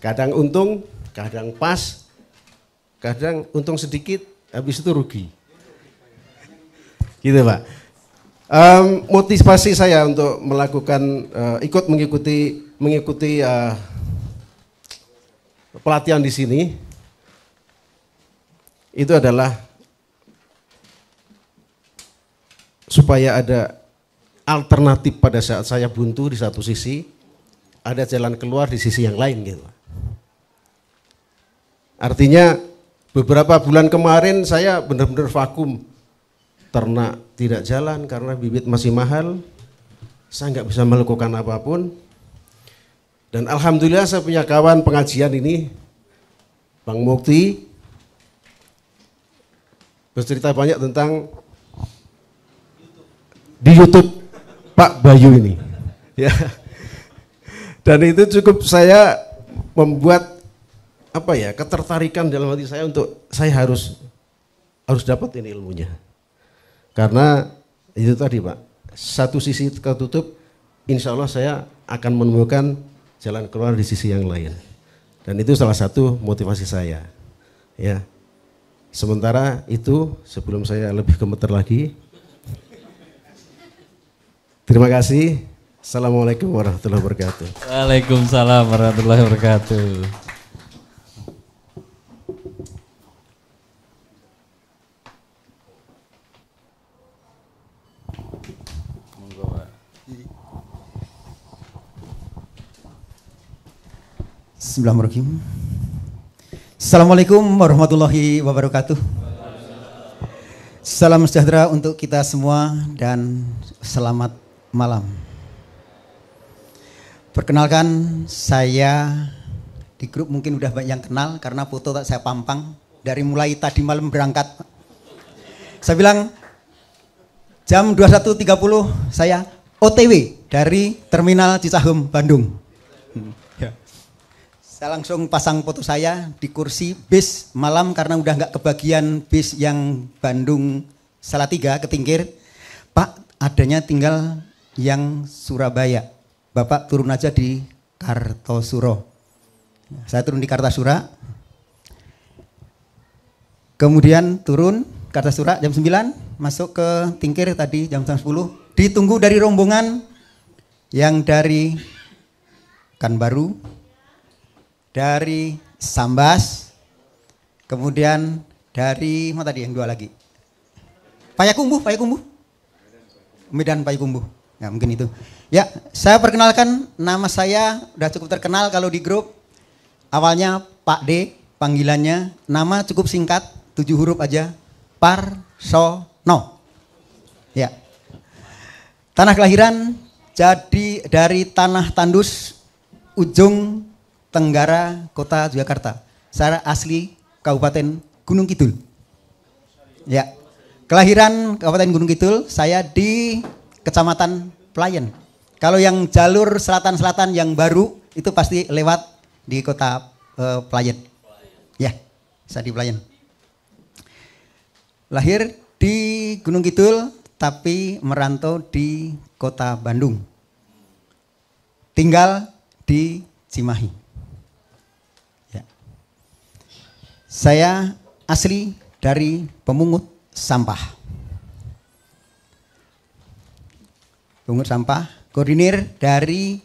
Kadang untung, kadang pas, kadang untung sedikit, habis itu rugi. Gitu Pak. Motivasi saya untuk melakukan mengikuti pelatihan di sini itu adalah supaya ada alternatif pada saat saya buntu di satu sisi, ada jalan keluar di sisi yang lain gitu. Artinya beberapa bulan kemarin saya benar-benar vakum. Ternak tidak jalan karena bibit masih mahal, saya nggak bisa melakukan apapun. Dan alhamdulillah saya punya kawan pengajian ini, Bang Mukti, bercerita banyak tentang di YouTube Pak Bayu ini. Ya. Dan itu cukup saya membuat apa ya, ketertarikan dalam hati saya untuk saya harus dapat ini ilmunya. Karena itu tadi Pak, satu sisi tertutup, insya Allah saya akan menemukan jalan keluar di sisi yang lain. Dan itu salah satu motivasi saya. Ya. Sementara itu sebelum saya lebih gemeter lagi, terima kasih. Assalamualaikum warahmatullahi wabarakatuh. Waalaikumsalam warahmatullahi wabarakatuh. Bismillahirrahmanirrahim. Assalamualaikum warahmatullahi wabarakatuh. Salam sejahtera untuk kita semua dan selamat malam. Perkenalkan, saya di grup mungkin udah banyak yang kenal karena foto tak saya pampang dari mulai tadi malam berangkat. Saya bilang jam 21.30 saya OTW dari Terminal Cicahem, Bandung. Saya langsung pasang foto saya di kursi bis malam karena udah nggak kebagian bis yang Bandung Salatiga ketingkir. Pak, adanya tinggal yang Surabaya. Bapak turun aja di Kartosuro. Saya turun di Kartasura. Kemudian turun Kartasura jam 9, masuk ke Tingkir tadi jam 10. Ditunggu dari rombongan yang dari Kanbaru, dari Sambas, kemudian dari mana tadi yang dua lagi? Payakumbuh. Medan Payakumbuh. Ya, mungkin itu. Ya, saya perkenalkan, nama saya udah cukup terkenal kalau di grup. Awalnya Pak D, panggilannya, nama cukup singkat, 7 huruf aja, Parsono. Ya. Tanah kelahiran jadi dari Tanah Tandus, ujung Tenggara, Kota Yogyakarta. Saya asli Kabupaten Gunung Kidul. Ya. Kelahiran Kabupaten Gunung Kidul, saya di Kecamatan Pelayan. Kalau yang jalur selatan-selatan yang baru itu pasti lewat di Kota Pelayan. Ya, saya di Pelayan. Lahir di Gunung Kidul tapi merantau di Kota Bandung. Tinggal di Cimahi. Saya asli dari pemungut sampah. Pemungut sampah, koordinir dari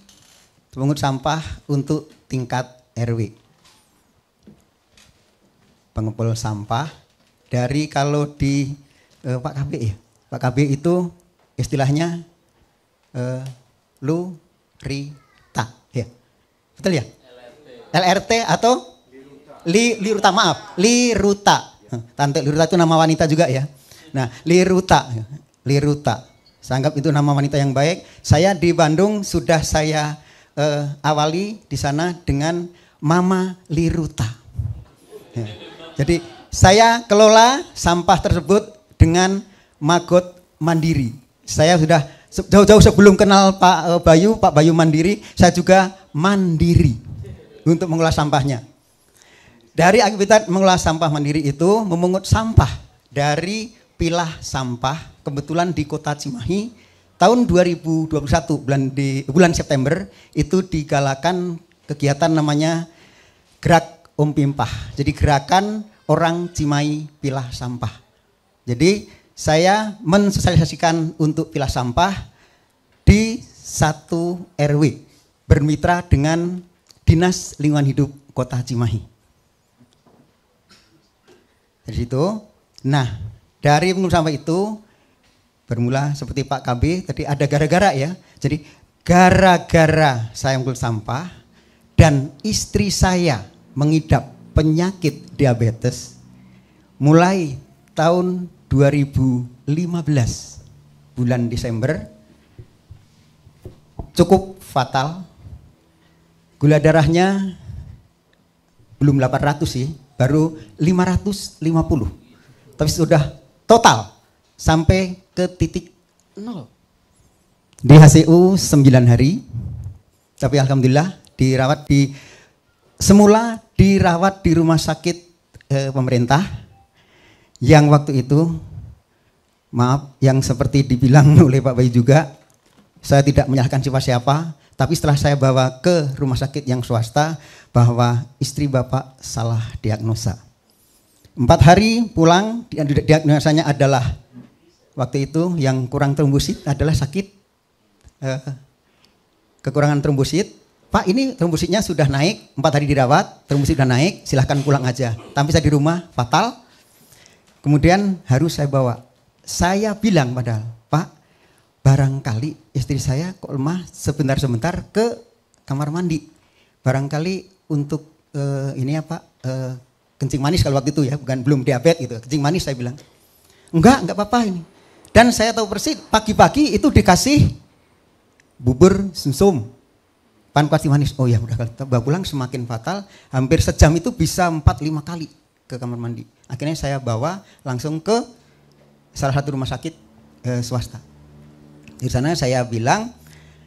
pemungut sampah untuk tingkat RW. Pengepul sampah dari kalau di Pak KB ya. Pak KB itu istilahnya Lurita ya. Betul ya? LRT atau Liruta, maaf, Liruta. Tante Liruta itu nama wanita juga ya. Nah, Liruta. Saya anggap itu nama wanita yang baik. Saya di Bandung sudah saya awali di sana dengan Mama Liruta. Ya. Jadi saya kelola sampah tersebut dengan Magot Mandiri. Saya sudah jauh-jauh sebelum kenal Pak Bayu Mandiri, saya juga mandiri untuk mengolah sampahnya. Dari aktivitas mengolah sampah mandiri itu memungut sampah dari pilah sampah, kebetulan di Kota Cimahi tahun 2021 bulan September itu digalakan kegiatan namanya Gerak Om Pimpah. Jadi gerakan orang Cimahi pilah sampah. Jadi saya mensosialisasikan untuk pilah sampah di 1 RW bermitra dengan Dinas Lingkungan Hidup Kota Cimahi. Dari situ, nah dari mengumpul sampah itu bermula seperti Pak KB tadi ada gara-gara ya. Jadi gara-gara saya mengumpul sampah dan istri saya mengidap penyakit diabetes mulai tahun 2015 bulan Desember cukup fatal. Gula darahnya belum 800 sih. Baru 550, tapi sudah total sampai ke titik 0. Di HCU 9 hari, tapi alhamdulillah semula dirawat di rumah sakit pemerintah, yang waktu itu, maaf, yang seperti dibilang oleh Pak Bayu juga, saya tidak menyalahkan siapa-siapa, tapi setelah saya bawa ke rumah sakit yang swasta bahwa istri Bapak salah diagnosa. 4 hari pulang, diagnosanya adalah waktu itu yang kurang trombosit adalah sakit kekurangan trombosit. Pak, ini trombositnya sudah naik, 4 hari dirawat, trombosit sudah naik, silahkan pulang aja. Tapi saya di rumah fatal. Kemudian harus saya bawa. Saya bilang padahal, Pak, barangkali istri saya kok lemah sebentar-sebentar ke kamar mandi. Barangkali untuk ini ya Pak, kencing manis kalau waktu itu ya, bukan belum diabetes gitu. Kencing manis saya bilang. Enggak apa-apa ini. Dan saya tahu persis pagi-pagi itu dikasih bubur sumsum. Pankasi manis. Oh ya udah, kalau pulang semakin fatal, hampir sejam itu bisa 4-5 kali ke kamar mandi. Akhirnya saya bawa langsung ke salah satu rumah sakit swasta. Di sana saya bilang,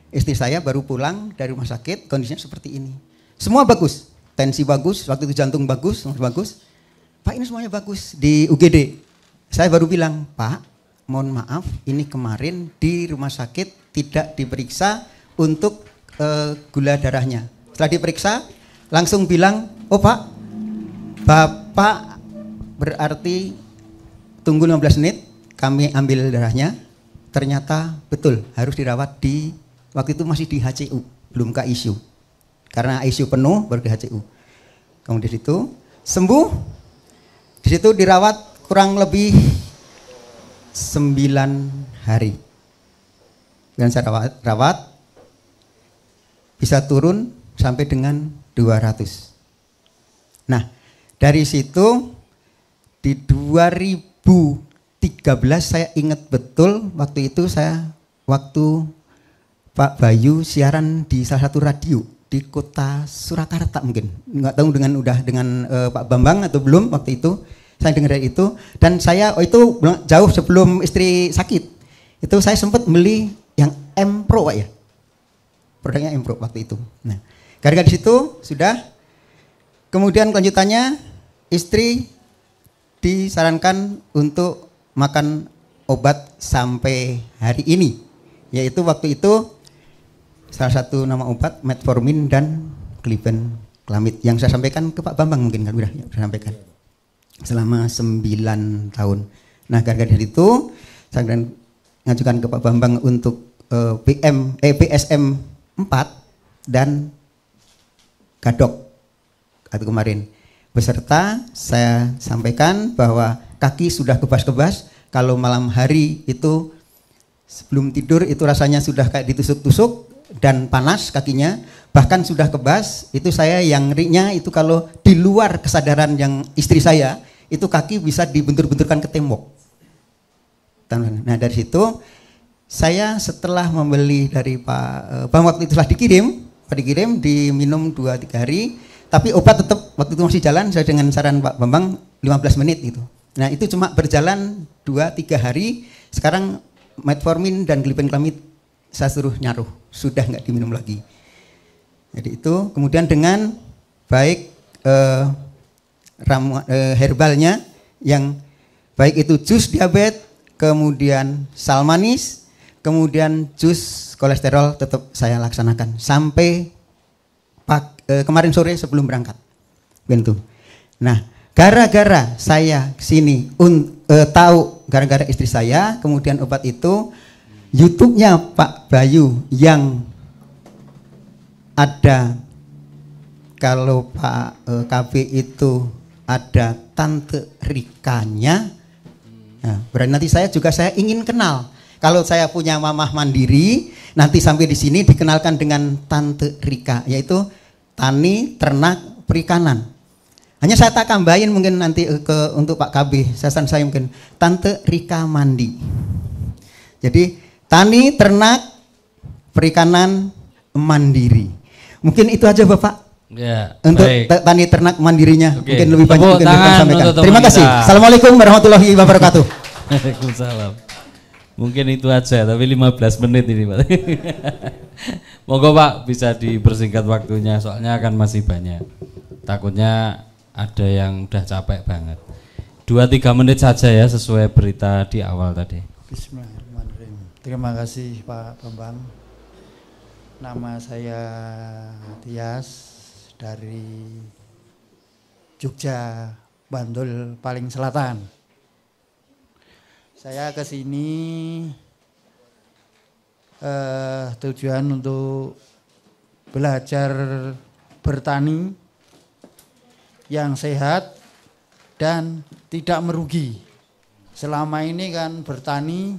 istri saya baru pulang dari rumah sakit, kondisinya seperti ini. Semua bagus, tensi bagus, waktu itu jantung bagus, semua bagus. Pak, ini semuanya bagus di UGD. Saya baru bilang, Pak, mohon maaf, ini kemarin di rumah sakit tidak diperiksa untuk gula darahnya. Setelah diperiksa, langsung bilang, oh Pak, Bapak berarti tunggu 15 menit, kami ambil darahnya. Ternyata betul harus dirawat di, waktu itu masih di HCU, belum ke ICU. Karena ICU penuh baru di HCU. Kemudian di situ sembuh, di situ dirawat kurang lebih 9 hari. Dan saya rawat bisa turun sampai dengan 200. Nah, dari situ di 2013 saya ingat betul waktu itu waktu Pak Bayu siaran di salah satu radio di kota Surakarta mungkin, nggak tahu dengan Pak Bambang atau belum waktu itu saya dengar itu. Dan saya itu jauh sebelum istri sakit itu saya sempat beli yang M Pro Pak ya, produknya M Pro waktu itu. Nah, gara-gara di situ sudah, kemudian kelanjutannya istri disarankan untuk makan obat sampai hari ini, yaitu waktu itu salah satu nama obat metformin dan glibenclamid yang saya sampaikan ke Pak Bambang mungkin kan udah saya sampaikan selama 9 tahun. Nah, gara-gara dari itu saya ngajukan ke Pak Bambang untuk PSM 4 dan Gadok atau kemarin, beserta saya sampaikan bahwa kaki sudah kebas-kebas, kalau malam hari itu sebelum tidur itu rasanya sudah kayak ditusuk-tusuk dan panas kakinya, bahkan sudah kebas. Itu saya yang ngerinya itu kalau di luar kesadaran yang istri saya, itu kaki bisa dibentur-benturkan ke tembok. Nah, dari situ saya setelah membeli dari Pak Bang, waktu itu setelah dikirim diminum 2-3 hari, tapi obat tetap waktu itu masih jalan. Saya dengan saran Pak Bambang 15 menit gitu. Nah, itu cuma berjalan 2-3 hari. Sekarang metformin dan glibenclamid saya suruh nyaruh, sudah nggak diminum lagi. Jadi itu kemudian dengan baik herbalnya yang baik itu jus diabetes, kemudian sal manis, kemudian jus kolesterol tetap saya laksanakan sampai kemarin sore sebelum berangkat. Begitu. Nah, gara-gara saya kesini tahu gara-gara istri saya, kemudian obat itu YouTube-nya Pak Bayu yang ada, kalau Pak KB itu ada Tante Rikanya. Nah, berarti nanti saya ingin kenal. Kalau saya punya mamah mandiri, nanti sampai di sini dikenalkan dengan Tante Rika, yaitu tani, ternak, perikanan. Hanya saya tak tambahin mungkin nanti untuk Pak KB, saya mungkin Tante Rika Mandi. Jadi tani, ternak, perikanan, mandiri. Mungkin itu aja Bapak. Ya, untuk baik. Tani ternak mandirinya. Oke. Mungkin lebih banyak mungkin Tangan sampaikan. Terima kasih. kita. Assalamualaikum warahmatullahi wabarakatuh. Waalaikumsalam. Mungkin itu aja, tapi 15 menit ini Pak. Monggo Pak, bisa dipersingkat waktunya, soalnya akan masih banyak. Takutnya ada yang udah capek banget. 2-3 menit saja ya, sesuai berita di awal tadi. Bismillahirrahmanirrahim. Terima kasih Pak Bambang. Nama saya Tias dari Jogja, Bantul paling selatan. Saya ke sini tujuan untuk belajar bertani yang sehat dan tidak merugi. Selama ini kan bertani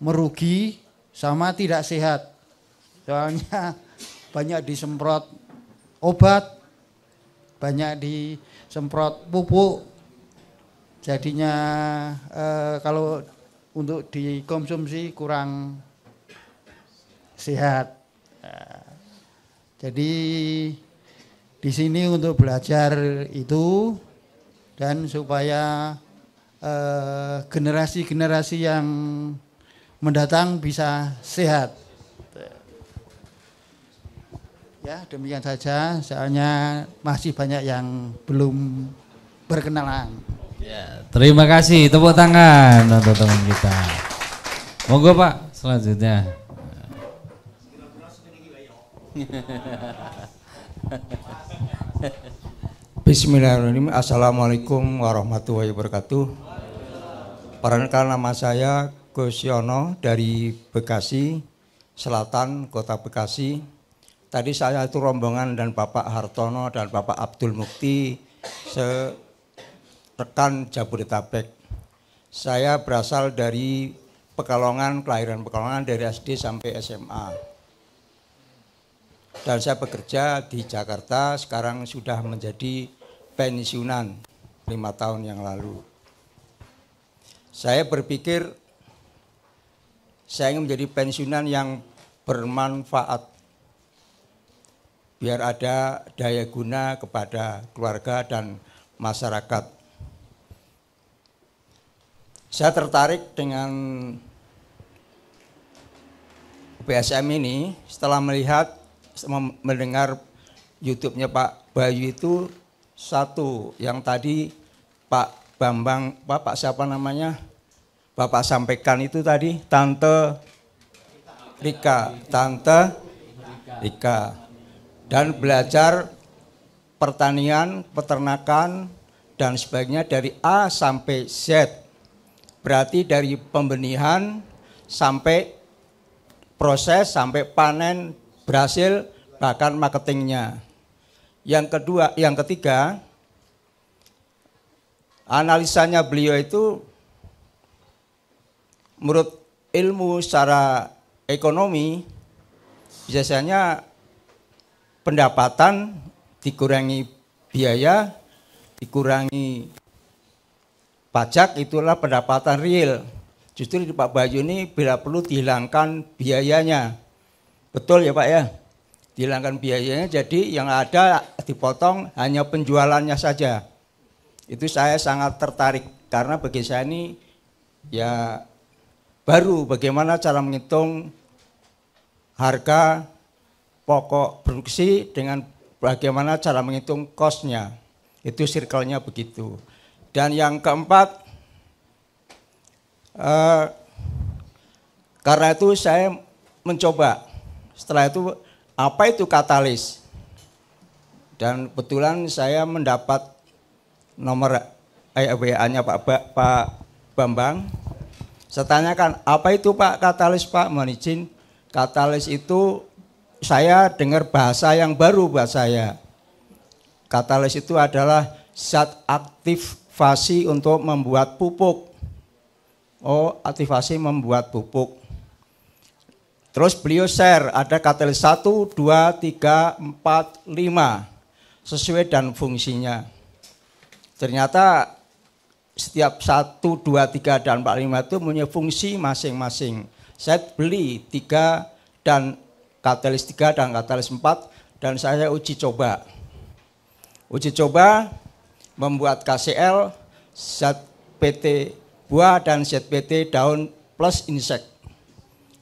merugi sama tidak sehat. Soalnya banyak disemprot obat, banyak disemprot pupuk. Jadinya kalau untuk dikonsumsi kurang sehat. Jadi di sini untuk belajar itu dan supaya generasi-generasi yang mendatang bisa sehat. Ya, demikian saja. Soalnya masih banyak yang belum berkenalan. Ya, terima kasih. Tepuk tangan untuk teman kita. Monggo Pak, selanjutnya. Bismillahirrahmanirrahim. Assalamualaikum warahmatullahi wabarakatuh. Perkenalkan, nama saya Gus Yono dari Bekasi Selatan, Kota Bekasi. Tadi saya itu rombongan dan Bapak Hartono dan Bapak Abdul Mukti rekan Jabodetabek. Saya berasal dari Pekalongan, kelahiran Pekalongan, dari SD sampai SMA. Dan saya bekerja di Jakarta, sekarang sudah menjadi pensiunan 5 tahun yang lalu. Saya berpikir saya ingin menjadi pensiunan yang bermanfaat, biar ada daya guna kepada keluarga dan masyarakat. Saya tertarik dengan BSM ini setelah mendengar YouTube-nya Pak Bayu itu satu, yang tadi Pak Bambang, Bapak siapa namanya? Bapak sampaikan itu tadi, Tante Rika. Dan belajar pertanian, peternakan, dan sebagainya dari A sampai Z. Berarti dari pembenihan sampai proses, sampai panen, berhasil, bahkan marketingnya. Yang ketiga, analisanya beliau itu menurut ilmu secara ekonomi, biasanya pendapatan dikurangi biaya, dikurangi pajak, itulah pendapatan real. Justru di Pak Bayu ini bila perlu dihilangkan biayanya. Betul ya Pak ya? Dihilangkan biayanya, jadi yang ada dipotong hanya penjualannya saja. Itu saya sangat tertarik karena bagi saya ini ya baru bagaimana cara menghitung harga pokok produksi dengan bagaimana cara menghitung cost-nya. Itu circle-nya begitu. Dan yang keempat, karena itu saya mencoba. Setelah itu, apa itu katalis? Dan kebetulan saya mendapat nomor WA-nya Pak Bambang. Saya tanyakan, apa itu Pak katalis Pak? Mohon izin, katalis itu saya dengar bahasa yang baru buat saya. Katalis itu adalah zat aktivasi untuk membuat pupuk. Oh, aktivasi membuat pupuk. Terus beliau share, ada katalis 1, 2, 3, 4, 5, sesuai dan fungsinya. Ternyata setiap 1, 2, 3, dan 4, 5 itu punya fungsi masing-masing. Saya beli 3 dan katalis 3 dan katalis 4, dan saya uji coba. Uji coba membuat KCl, zat PT buah dan zat PT daun plus insek.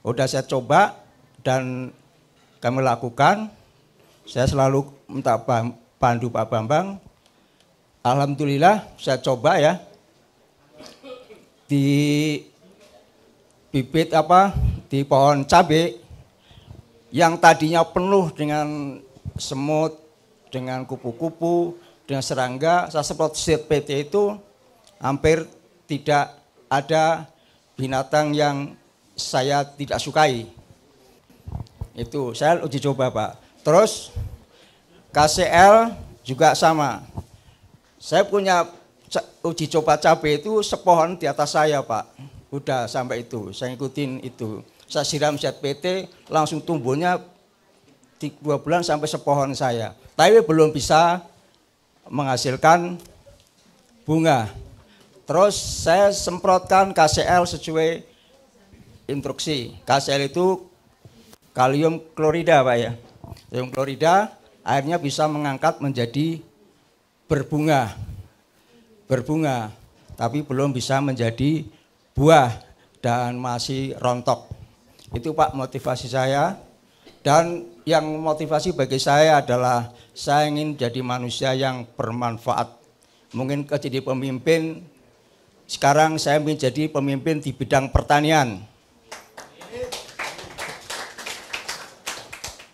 Udah saya coba dan kami lakukan. Saya selalu minta pandu Pak Bambang. Alhamdulillah saya coba ya. Di bibit di pohon cabai yang tadinya penuh dengan semut, dengan kupu-kupu, dengan serangga, saya semprot PT itu hampir tidak ada binatang yang saya tidak sukai. Itu saya uji coba Pak. Terus KCL juga sama. Saya punya uji coba cabai itu sepohon di atas saya Pak. Udah sampai itu, saya ikutin itu. Saya siram ZPT, langsung tumbuhnya 2 bulan sampai sepohon saya. Tapi belum bisa menghasilkan bunga. Terus saya semprotkan KCL sesuai instruksi. KCL itu kalium klorida Pak ya. Kalium klorida akhirnya bisa mengangkat menjadi berbunga. Berbunga, tapi belum bisa menjadi buah dan masih rontok. Itu Pak motivasi saya, dan yang motivasi bagi saya adalah saya ingin jadi manusia yang bermanfaat. Mungkin jadi pemimpin, sekarang saya ingin jadi pemimpin di bidang pertanian.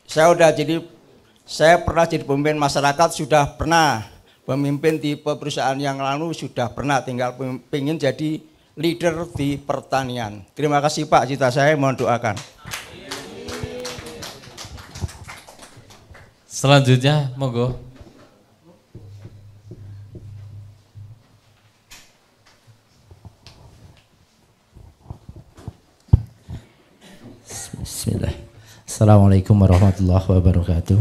Saya pernah jadi pemimpin masyarakat, sudah pernah pemimpin di perusahaan yang lalu, sudah pernah, tinggal pengen jadi leader di pertanian. Terima kasih Pak, cita saya mohon doakan. Selanjutnya, monggo. Bismillah. Assalamualaikum warahmatullahi wabarakatuh.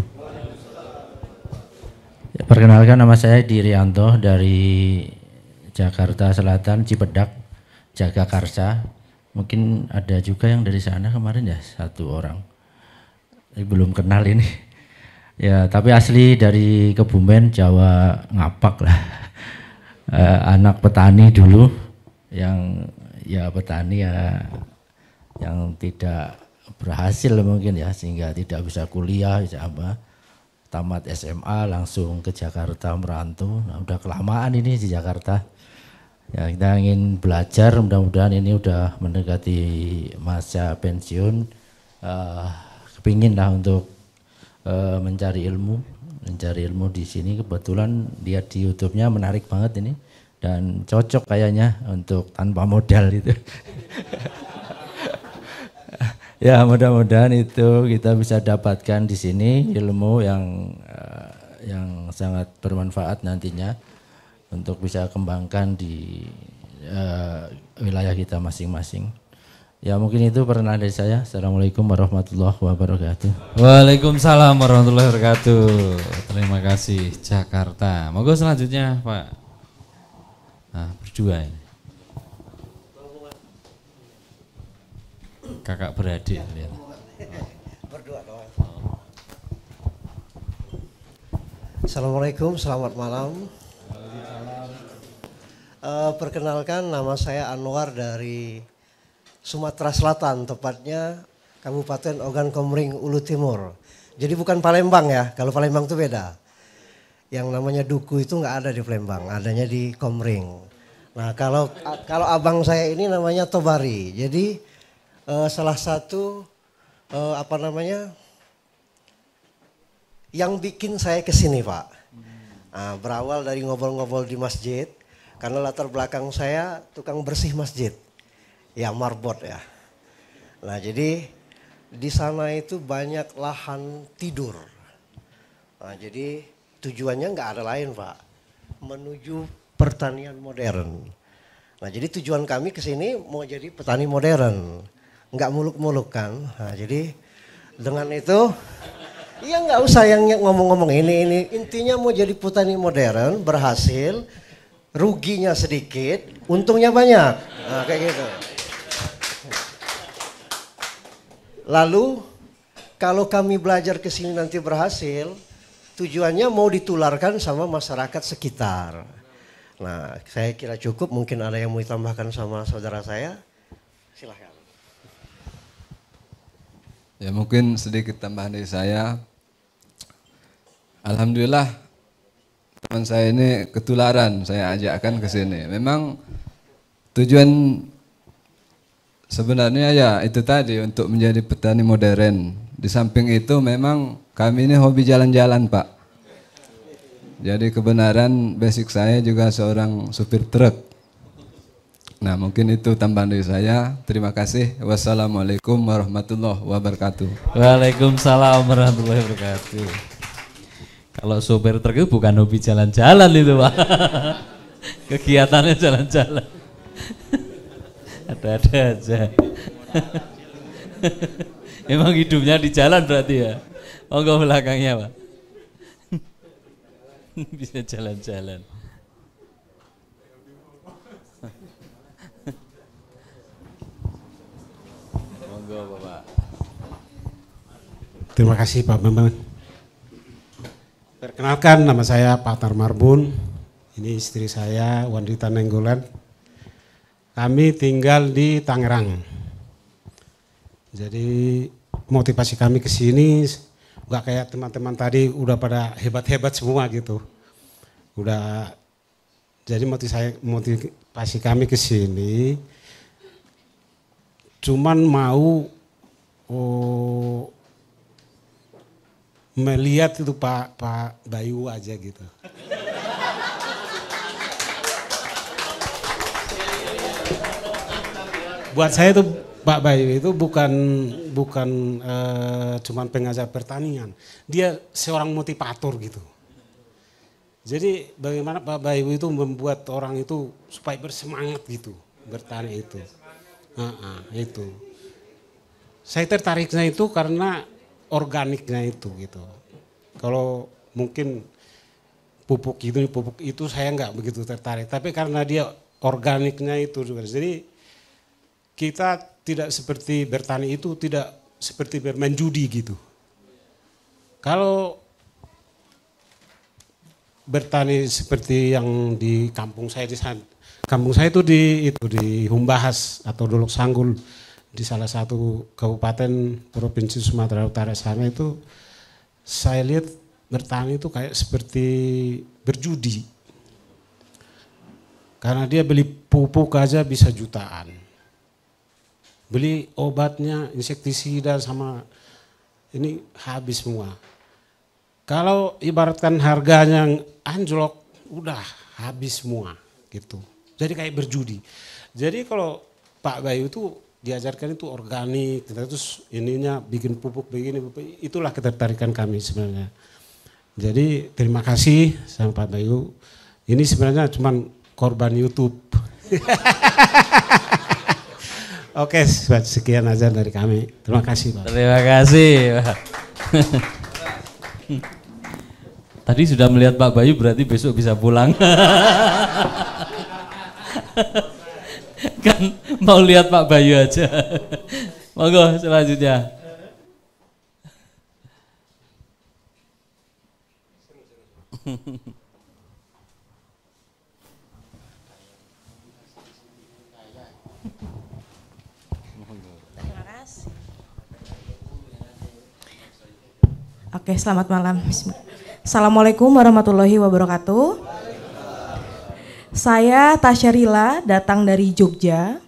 Ya, perkenalkan, nama saya Dirianto dari Jakarta Selatan, Cipedak, Jagakarsa. Mungkin ada juga yang dari sana kemarin ya, 1 orang. Tapi belum kenal ini. Ya, tapi asli dari Kebumen, Jawa Ngapak lah. Anak petani dulu, yang ya petani ya yang tidak berhasil mungkin ya, sehingga tidak bisa kuliah, bisa apa. Tamat SMA langsung ke Jakarta merantau. Nah, udah kelamaan ini di Jakarta. Ya, kita ingin belajar, mudah-mudahan ini udah mendekati masa pensiun. Kepingin lah untuk mencari ilmu di sini. Kebetulan lihat di YouTube-nya menarik banget ini dan cocok kayaknya untuk tanpa modal itu. Ya, mudah-mudahan itu kita bisa dapatkan di sini ilmu yang sangat bermanfaat nantinya untuk bisa kembangkan di wilayah kita masing-masing. Ya, mungkin itu perkenalan dari saya. Assalamualaikum warahmatullahi wabarakatuh. Waalaikumsalam warahmatullahi wabarakatuh. Terima kasih Jakarta. Monggo selanjutnya Pak. Nah, berdua ini. Kakak beradik lihat. Assalamualaikum, selamat malam. Perkenalkan, nama saya Anwar dari Sumatera Selatan, tepatnya Kabupaten Ogan Komering, Ulu Timur. Jadi bukan Palembang ya, kalau Palembang itu beda. Yang namanya duku itu nggak ada di Palembang, adanya di Komering. Nah, kalau abang saya ini namanya Tobari. Jadi salah satu yang bikin saya kesini Pak. Nah, berawal dari ngobrol-ngobrol di masjid, karena latar belakang saya tukang bersih masjid, ya marbot ya. Nah, jadi di sana itu banyak lahan tidur. Nah, jadi tujuannya nggak ada lain Pak, menuju pertanian modern. Nah, jadi tujuan kami kesini mau jadi petani modern. Nggak muluk-muluk kan. Nah, jadi dengan itu, ya nggak usah yang ngomong-ngomong ini. Intinya mau jadi petani modern, berhasil, ruginya sedikit, untungnya banyak. Nah, kayak gitu. Lalu kalau kami belajar ke sini nanti berhasil, tujuannya mau ditularkan sama masyarakat sekitar. Nah, saya kira cukup. Mungkin ada yang mau ditambahkan sama saudara saya. Silahkan. Ya, mungkin sedikit tambahan dari saya. Alhamdulillah teman saya ini ketularan, saya ajakkan ke sini. Memang tujuan sebenarnya ya itu tadi, untuk menjadi petani modern. di samping itu memang kami ini hobi jalan-jalan Pak. Jadi kebenaran basic saya juga seorang supir truk. Nah mungkin itu tambahan dari saya. Terima kasih. Wassalamualaikum warahmatullahi wabarakatuh. Waalaikumsalam warahmatullahi wabarakatuh. Kalau supir truk itu bukan hobi jalan-jalan itu Pak. Kegiatannya jalan-jalan. Ada-ada aja. Emang hidupnya di jalan berarti ya. Monggo belakangnya Pak. Bisa jalan-jalan. Monggo Bapak. Terima kasih Pak Bambang. Perkenalkan, nama saya Pak Tar Marbun. Ini istri saya Wandita Nenggolan. Kami tinggal di Tangerang. Jadi motivasi kami ke sini nggak kayak teman-teman tadi udah pada hebat-hebat semua gitu. Udah, jadi motivasi kami ke sini cuman mau melihat itu Pak Bayu aja gitu. Buat saya itu Pak Bayu itu bukan cuman pengajar pertanian, dia seorang motivator gitu. Jadi bagaimana Pak Bayu itu membuat orang itu supaya bersemangat gitu bertani itu. Itu. Saya tertariknya itu karena organiknya itu gitu. Kalau mungkin pupuk itu saya nggak begitu tertarik, tapi karena dia organiknya itu juga. Jadi kita tidak seperti bertani itu tidak seperti bermain judi gitu. Kalau bertani seperti yang di kampung saya itu di Humbahas atau Dolok Sanggul di salah satu kabupaten provinsi Sumatera Utara sana itu saya lihat bertani itu kayak seperti berjudi. Karena dia beli pupuk aja bisa jutaan. Beli obatnya, insektisida sama ini habis semua. Kalau ibaratkan harganya yang anjlok, udah habis semua gitu. Jadi kayak berjudi. Jadi kalau Pak Bayu itu diajarkan itu organik, terus ininya bikin pupuk begini, itulah ketertarikan kami sebenarnya. Jadi terima kasih sama Pak Bayu. Ini sebenarnya cuman korban YouTube. Oke, sekian aja dari kami. Terima kasih Pak. Terima kasih Pak. Tadi sudah melihat Pak Bayu berarti besok bisa pulang. Kan mau lihat Pak Bayu aja. Monggo selanjutnya. Oke, selamat malam. Assalamualaikum warahmatullahi wabarakatuh. Saya Tasya Rila, datang dari Jogja.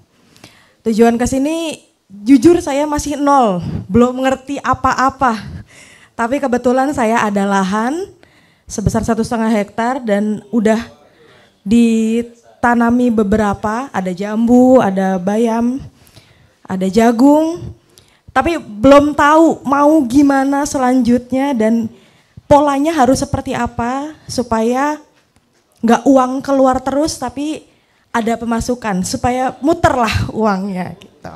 Tujuan ke sini jujur saya masih nol, belum mengerti apa-apa. Tapi kebetulan saya ada lahan sebesar 1,5 hektar dan udah ditanami beberapa, ada jambu, ada bayam, ada jagung. Tapi belum tahu mau gimana selanjutnya dan polanya harus seperti apa supaya nggak uang keluar terus tapi ada pemasukan supaya muterlah uangnya gitu.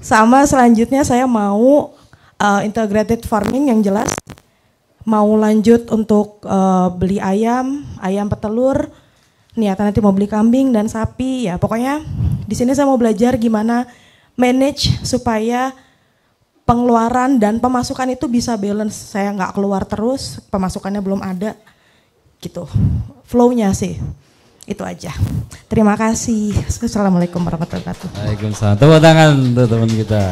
Sama selanjutnya saya mau integrated farming yang jelas, mau lanjut untuk beli ayam petelur, niatan nanti mau beli kambing dan sapi ya. Pokoknya di sini saya mau belajar gimana manage supaya pengeluaran dan pemasukan itu bisa balance. Saya nggak keluar terus, pemasukannya belum ada gitu. Flow-nya sih itu aja. Terima kasih. Assalamualaikum warahmatullahi wabarakatuh. Waalaikumsalam. Tepuk tangan untuk teman kita.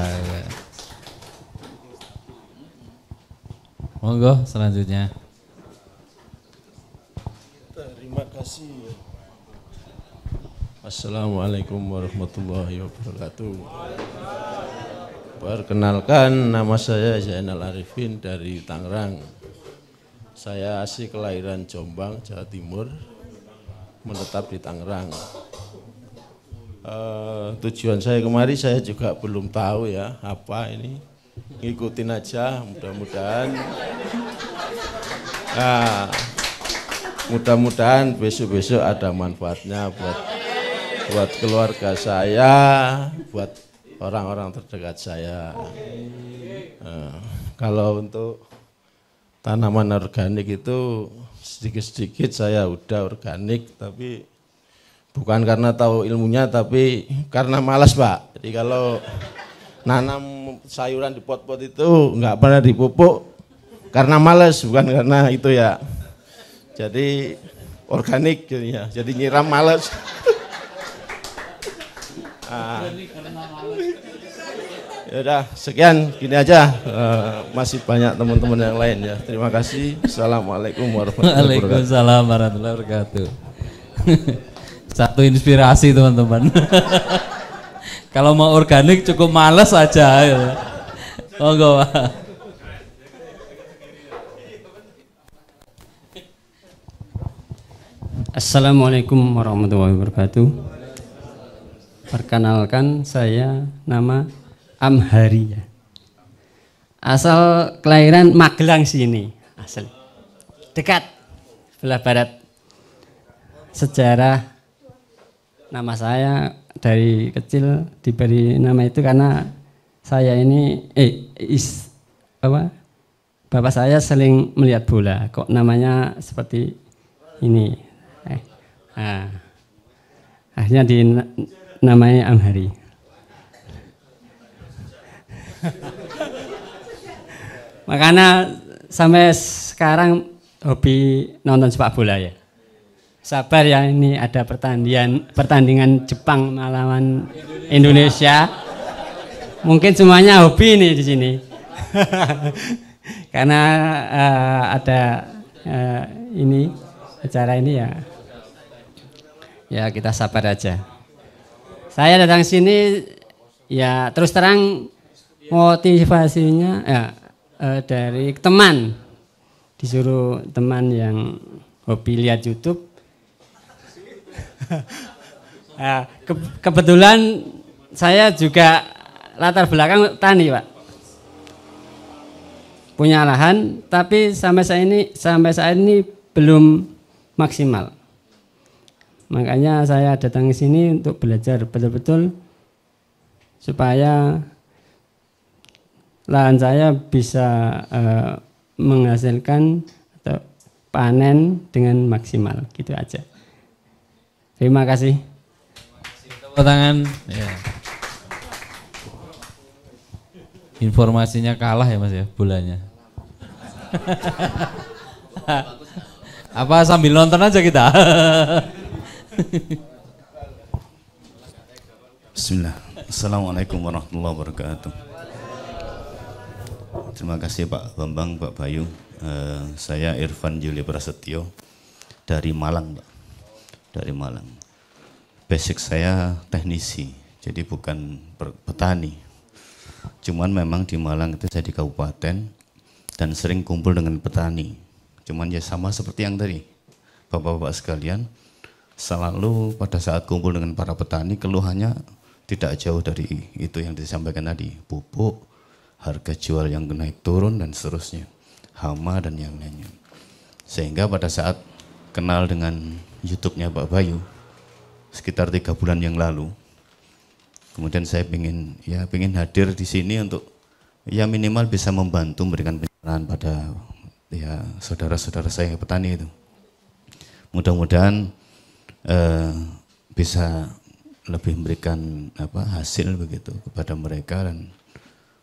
Monggo selanjutnya. Terima kasih. Assalamualaikum warahmatullahi wabarakatuh. Perkenalkan, nama saya Zainal Arifin dari Tangerang. Saya asli kelahiran Jombang, Jawa Timur, menetap di Tangerang. Tujuan saya kemari saya juga belum tahu ya apa ini, ngikutin aja, mudah-mudahan. Nah, mudah-mudahan besok-besok ada manfaatnya buat keluarga saya, buat orang-orang terdekat saya. Kalau untuk tanaman organik itu sedikit-sedikit saya udah organik, tapi bukan karena tahu ilmunya, tapi karena malas Pak. Jadi kalau nanam sayuran di pot-pot itu nggak pernah dipupuk karena malas, bukan karena itu ya. Jadi organik jadinya, jadi nyiram malas. Ya udah, sekian, gini aja. Masih banyak teman-teman yang lain ya. Terima kasih. Assalamualaikum warahmatullahi wabarakatuh. Waalaikumsalam warahmatullahi wabarakatuh. Satu inspirasi teman-teman. Kalau mau organik cukup males aja. Ya. Monggo Pak. Assalamualaikum warahmatullahi wabarakatuh. Perkenalkan, saya nama Amhari ya. Asal kelahiran Magelang sini, asli. Dekat sebelah barat. Sejarah nama saya dari kecil diberi nama itu karena saya ini bapak saya sering melihat bola, kok namanya seperti ini. Akhirnya namanya Amhari. Makanya sampai sekarang hobi nonton sepak bola ya. Sabar ya, ini ada pertandingan Jepang melawan Indonesia. Mungkin semuanya hobi nih di sini. Karena ada ini acara ini ya. Ya kita sabar aja. Saya datang sini ya terus terang motivasinya ya dari teman, disuruh teman yang hobi lihat YouTube. Kebetulan saya juga latar belakang tani Pak, punya lahan tapi sampai saat ini belum maksimal. Makanya saya datang ke sini untuk belajar betul-betul supaya lahan saya bisa menghasilkan atau panen dengan maksimal, gitu aja. Terima kasih. Tepuk tangan. Ya. Informasinya kalah ya Mas ya, bolanya. Apa sambil nonton aja kita? Bismillah. Assalamualaikum warahmatullahi wabarakatuh. Terima kasih Pak Bambang, Pak Bayu. Saya Irfan Juli Prasetyo dari Malang, Pak. Dari Malang. Basic saya teknisi, jadi bukan petani. Cuman memang di Malang itu saya di kabupaten dan sering kumpul dengan petani. Cuman ya sama seperti yang tadi, Bapak-bapak sekalian, selalu pada saat kumpul dengan para petani keluhannya tidak jauh dari itu yang disampaikan tadi, pupuk, harga jual yang naik turun dan seterusnya, hama dan yang lainnya. Sehingga pada saat kenal dengan YouTube-nya Pak Bayu sekitar 3 bulan yang lalu, kemudian saya ingin hadir di sini untuk ya minimal bisa membantu memberikan pencerahan pada ya saudara-saudara saya petani itu. Mudah-mudahan bisa lebih memberikan hasil begitu kepada mereka, dan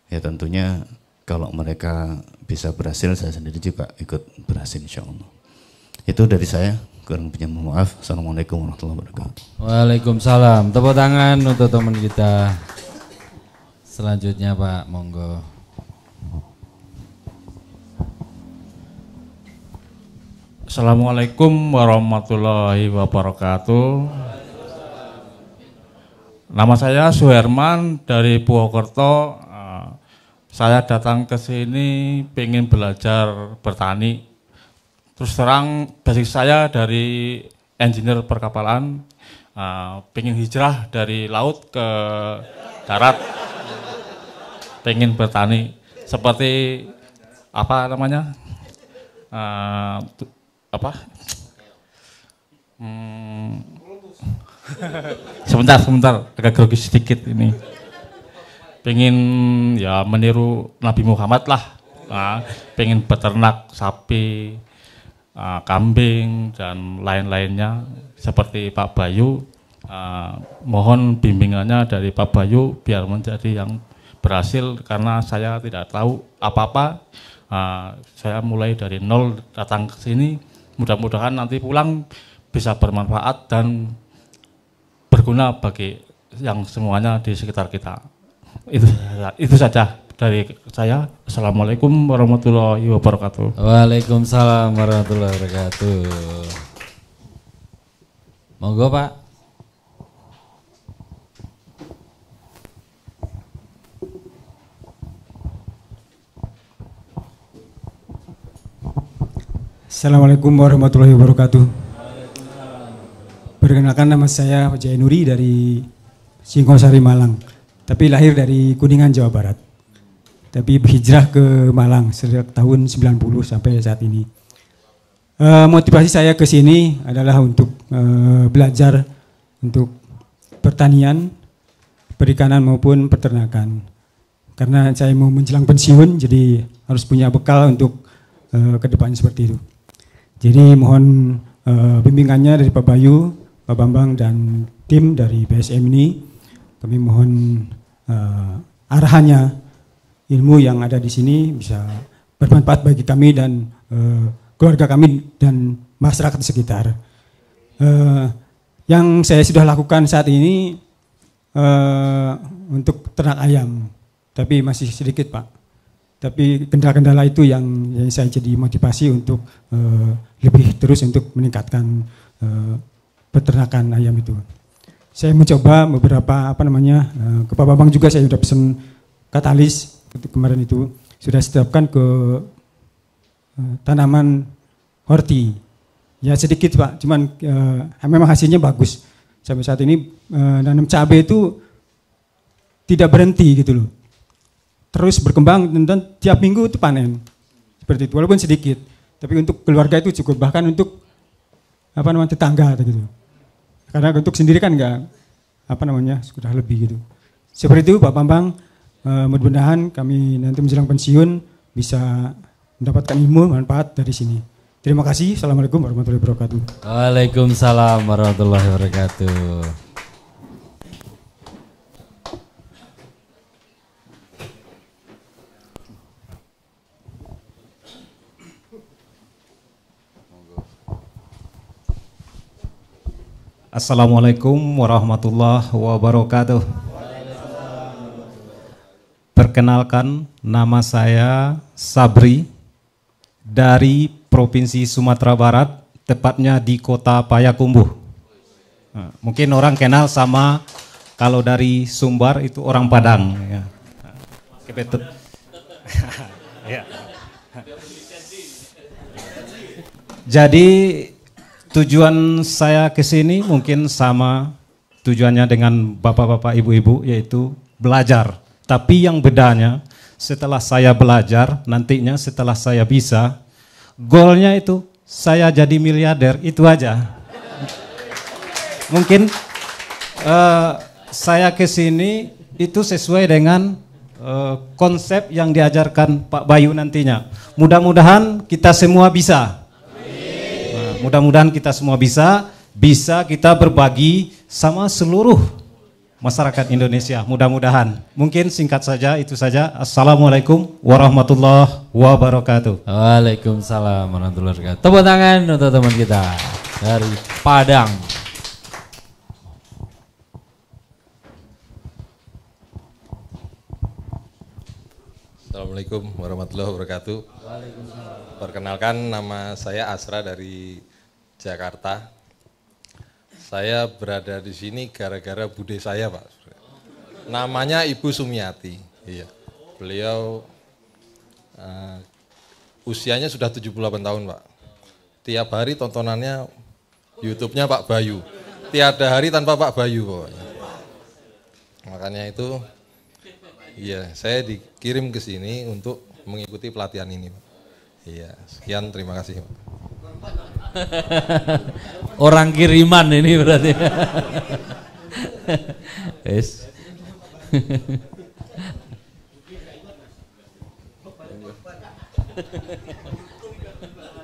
ya tentunya kalau mereka bisa berhasil, saya sendiri juga ikut berhasil insya Allah. Itu dari saya, kurang lebihnya mohon maaf. Assalamualaikum warahmatullahi wabarakatuh. Waalaikumsalam. Tepuk tangan untuk teman kita. Selanjutnya Pak, monggo. Assalamualaikum warahmatullahi wabarakatuh. Nama saya Suherman dari Purwokerto. Saya datang ke sini pengen belajar bertani. Terus terang basic saya dari engineer perkapalan, pengen hijrah dari laut ke darat, pengen bertani seperti apa namanya, sebentar agak grogi sedikit ini. Pengen ya meniru Nabi Muhammad lah, pengen beternak sapi, kambing dan lain-lainnya seperti Pak Bayu. Mohon bimbingannya dari Pak Bayu biar menjadi yang berhasil, karena saya tidak tahu apa-apa. Saya mulai dari nol datang ke sini, mudah-mudahan nanti pulang bisa bermanfaat dan berguna bagi yang semuanya di sekitar kita. Itu saja dari saya. Assalamualaikum warahmatullahi wabarakatuh. Waalaikumsalam warahmatullahi wabarakatuh. Monggo Pak. Assalamualaikum warahmatullahi wabarakatuh. Perkenalkan, nama saya Jaya Nuri dari Singosari, Malang. Tapi lahir dari Kuningan, Jawa Barat. Tapi berhijrah ke Malang sejak tahun 90 sampai saat ini. Motivasi saya ke sini adalah untuk belajar untuk pertanian, perikanan maupun peternakan. Karena saya mau menjelang pensiun, jadi harus punya bekal untuk ke depan seperti itu. Jadi mohon bimbingannya dari Pak Bayu, Pak Bambang dan tim dari BSM ini. Kami mohon arahannya, ilmu yang ada di sini bisa bermanfaat bagi kami dan keluarga kami dan masyarakat sekitar. Yang saya sudah lakukan saat ini untuk ternak ayam, tapi masih sedikit Pak. Tapi kendala-kendala itu yang saya jadi motivasi untuk lebih terus untuk meningkatkan peternakan ayam itu. Saya mencoba beberapa ke Pak Bambang juga saya sudah pesan katalis untuk kemarin itu, sudah siapkan ke tanaman horti. Ya sedikit Pak, cuman memang hasilnya bagus. Sampai saat ini nanam cabai itu tidak berhenti gitu loh. Terus berkembang dan tiap minggu itu panen. Seperti itu, walaupun sedikit. Tapi untuk keluarga itu cukup, bahkan untuk tetangga gitu. Karena untuk sendiri kan enggak sudah lebih gitu. Seperti itu Pak Bambang, mudah-mudahan kami nanti menjelang pensiun bisa mendapatkan ilmu manfaat dari sini. Terima kasih. Assalamualaikum warahmatullahi wabarakatuh. Waalaikumsalam warahmatullahi wabarakatuh. Assalamualaikum warahmatullahi wabarakatuh. Perkenalkan, nama saya Sabri dari Provinsi Sumatera Barat, tepatnya di Kota Payakumbuh. Nah, mungkin orang kenal sama kalau dari Sumbar itu orang Padang. Ya. Kepetut. Ya. Jadi tujuan saya ke sini mungkin sama tujuannya dengan bapak-bapak, ibu-ibu, yaitu belajar. Tapi yang bedanya setelah saya belajar, nantinya setelah saya bisa, goalnya itu saya jadi miliarder, itu aja. Mungkin saya ke sini itu sesuai dengan konsep yang diajarkan Pak Bayu nantinya. Mudah-mudahan kita semua bisa. Mudah-mudahan kita semua bisa kita berbagi sama seluruh masyarakat Indonesia. Mudah-mudahan. Mungkin singkat saja, itu saja. Assalamualaikum warahmatullahi wabarakatuh. Waalaikumsalam warahmatullahi wabarakatuh. Tepuk tangan untuk teman kita dari Padang. Assalamualaikum warahmatullahi wabarakatuh. Perkenalkan, nama saya Asra dari Jakarta. Saya berada di sini gara-gara bude saya, Pak. Namanya Ibu Sumiati. Iya. beliau usianya sudah 78 tahun Pak. Tiap hari tontonannya YouTube-nya Pak Bayu. Tiada hari tanpa Pak Bayu pokoknya. Makanya itu, iya saya dikirim ke sini untuk mengikuti pelatihan ini Pak. Iya, sekian terima kasih Pak. Orang kiriman ini berarti. Yes.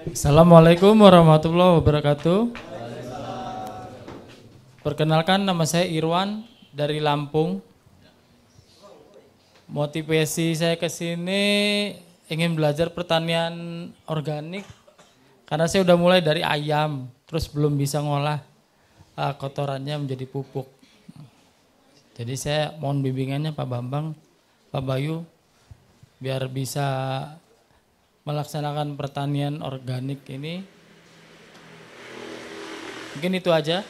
Assalamualaikum warahmatullahi wabarakatuh. Perkenalkan, nama saya Irwan dari Lampung. Motivasi saya ke sini ingin belajar pertanian organik karena saya udah mulai dari ayam, terus belum bisa ngolah kotorannya menjadi pupuk. Jadi saya mohon bimbingannya Pak Bambang, Pak Bayu, biar bisa melaksanakan pertanian organik ini. Mungkin itu aja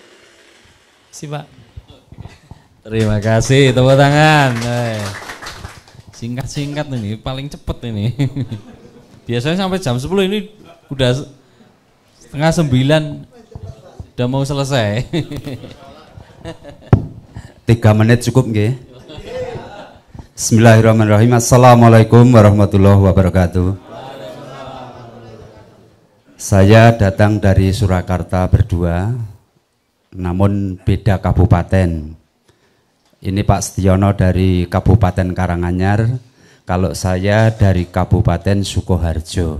sih Pak. Terima kasih, tepuk tangan. Singkat-singkat ini, paling cepet ini. Biasanya sampai jam 10 ini udah setengah 9 udah mau selesai. 3 menit cukup nggih? Bismillahirrahmanirrahim. Assalamualaikum warahmatullahi wabarakatuh. Saya datang dari Surakarta berdua, namun beda kabupaten. Ini Pak Setiono dari Kabupaten Karanganyar, kalau saya dari Kabupaten Sukoharjo.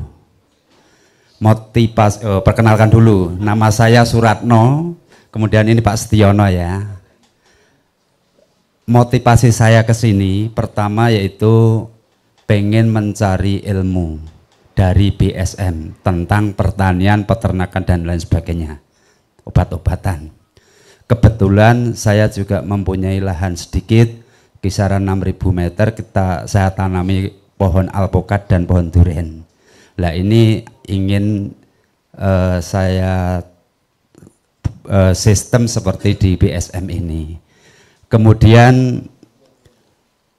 Perkenalkan dulu, nama saya Suratno, kemudian ini Pak Setiono ya. Motivasi saya ke sini pertama yaitu pengen mencari ilmu dari BSM tentang pertanian, peternakan dan lain sebagainya, obat-obatan. Kebetulan saya juga mempunyai lahan sedikit, kisaran 6.000 meter, saya tanami pohon alpukat dan pohon durian. Nah ini ingin saya sistem seperti di BSM ini. Kemudian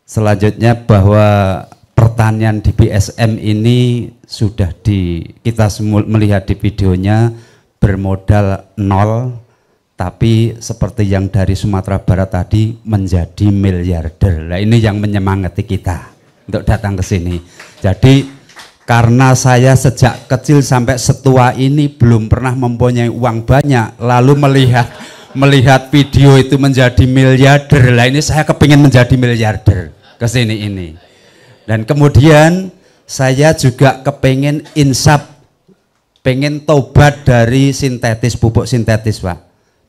selanjutnya bahwa pertanian di BSM ini sudah kita melihat di videonya bermodal 0, tapi seperti yang dari Sumatera Barat tadi menjadi miliarder. Nah ini yang menyemangati kita untuk datang ke sini. Jadi karena saya sejak kecil sampai setua ini belum pernah mempunyai uang banyak, lalu melihat video itu menjadi miliarder, lah ini saya kepingin menjadi miliarder ke sini ini. Dan kemudian saya juga kepingin insaf, pengen tobat dari sintetis, pupuk sintetis Pak,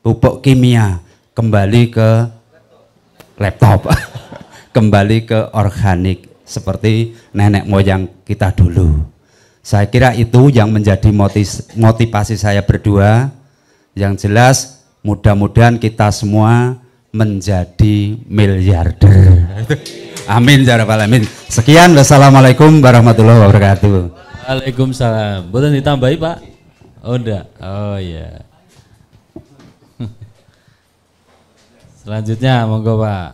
pupuk kimia, kembali ke laptop, kembali ke organik seperti nenek moyang kita dulu. Saya kira itu yang menjadi motivasi saya berdua. Yang jelas mudah-mudahan kita semua menjadi miliarder. Amin ya rabbal alamin. Sekian, wassalamualaikum warahmatullahi wabarakatuh. Waalaikumsalam. Boleh ditambahi Pak? Oh enggak. Oh iya. Selanjutnya monggo Pak.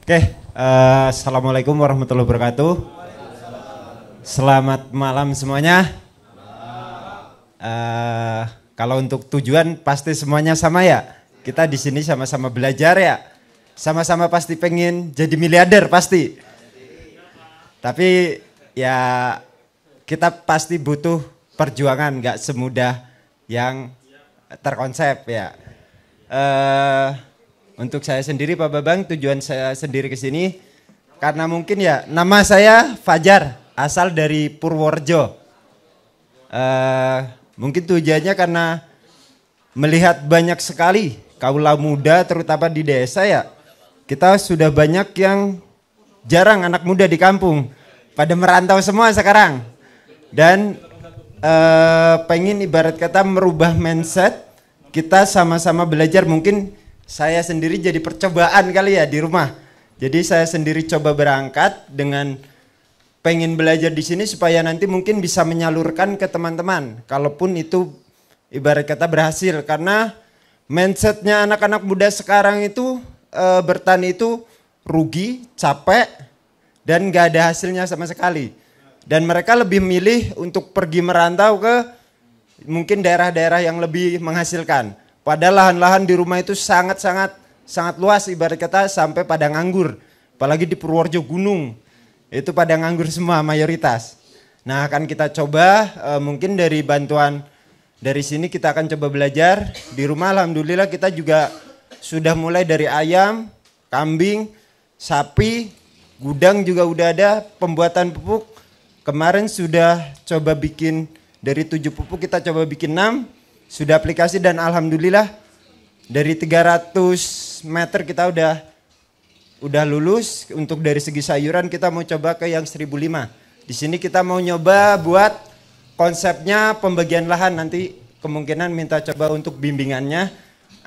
Oke, assalamualaikum warahmatullahi wabarakatuh. Selamat malam semuanya. Kalau untuk tujuan pasti semuanya sama ya. Kita di sini sama-sama belajar ya. Sama-sama pasti pengen jadi miliarder pasti. Tapi ya kita pasti butuh perjuangan, nggak semudah yang terkonsep ya. Untuk saya sendiri Pak Babang, tujuan saya sendiri ke sini karena mungkin ya nama saya Fajar, asal dari Purworejo. Mungkin tujuannya karena melihat banyak sekali kaula muda terutama di desa ya. Kita sudah banyak yang jarang anak muda di kampung. Pada merantau semua sekarang. Dan pengen ibarat kata merubah mindset. Kita sama-sama belajar, mungkin saya sendiri jadi percobaan kali ya di rumah. Jadi saya sendiri coba berangkat dengan pengen belajar di sini supaya nanti mungkin bisa menyalurkan ke teman-teman. Kalaupun itu ibarat kata berhasil, karena mindsetnya anak-anak muda sekarang itu bertani itu rugi, capek, dan gak ada hasilnya sama sekali. Dan mereka lebih milih untuk pergi merantau ke mungkin daerah-daerah yang lebih menghasilkan. Padahal lahan-lahan di rumah itu sangat luas, ibarat kata sampai padang anggur. Apalagi di Purworejo Gunung, itu padang anggur semua mayoritas. Nah akan kita coba mungkin dari bantuan dari sini kita akan coba belajar. Di rumah alhamdulillah kita juga sudah mulai dari ayam, kambing, sapi, gudang juga udah ada, pembuatan pupuk. Kemarin sudah coba bikin dari 7 pupuk kita coba bikin 6, sudah aplikasi dan alhamdulillah dari 300 meter kita udah lulus. Untuk dari segi sayuran kita mau coba ke yang 1005. Di sini kita mau nyoba buat konsepnya pembagian lahan, nanti kemungkinan minta coba untuk bimbingannya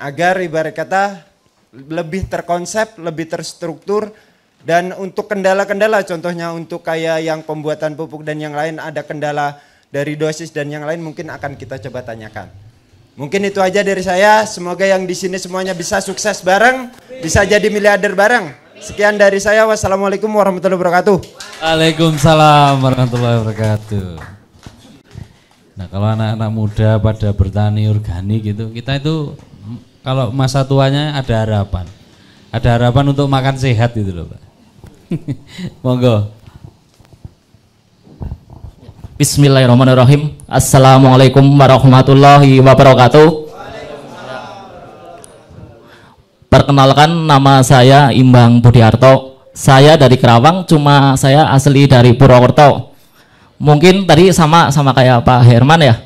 agar ibarat kata lebih terkonsep, lebih terstruktur. Dan untuk kendala-kendala contohnya untuk kayak yang pembuatan pupuk dan yang lain ada kendala dari dosis dan yang lain mungkin akan kita coba tanyakan. Mungkin itu aja dari saya, semoga yang di sini semuanya bisa sukses bareng, bisa jadi miliarder bareng. Sekian dari saya, wassalamualaikum warahmatullahi wabarakatuh. Waalaikumsalam warahmatullahi wabarakatuh. Nah kalau anak-anak muda pada bertani organik gitu, kita itu kalau masa tuanya ada harapan. Ada harapan untuk makan sehat gitu loh Pak. Monggo. Bismillahirrahmanirrahim. Assalamualaikum warahmatullahi wabarakatuh. Perkenalkan, nama saya Imbang Budiarto. Saya dari Kerawang, cuma saya asli dari Purwokerto. Mungkin tadi sama kayak Pak Herman ya.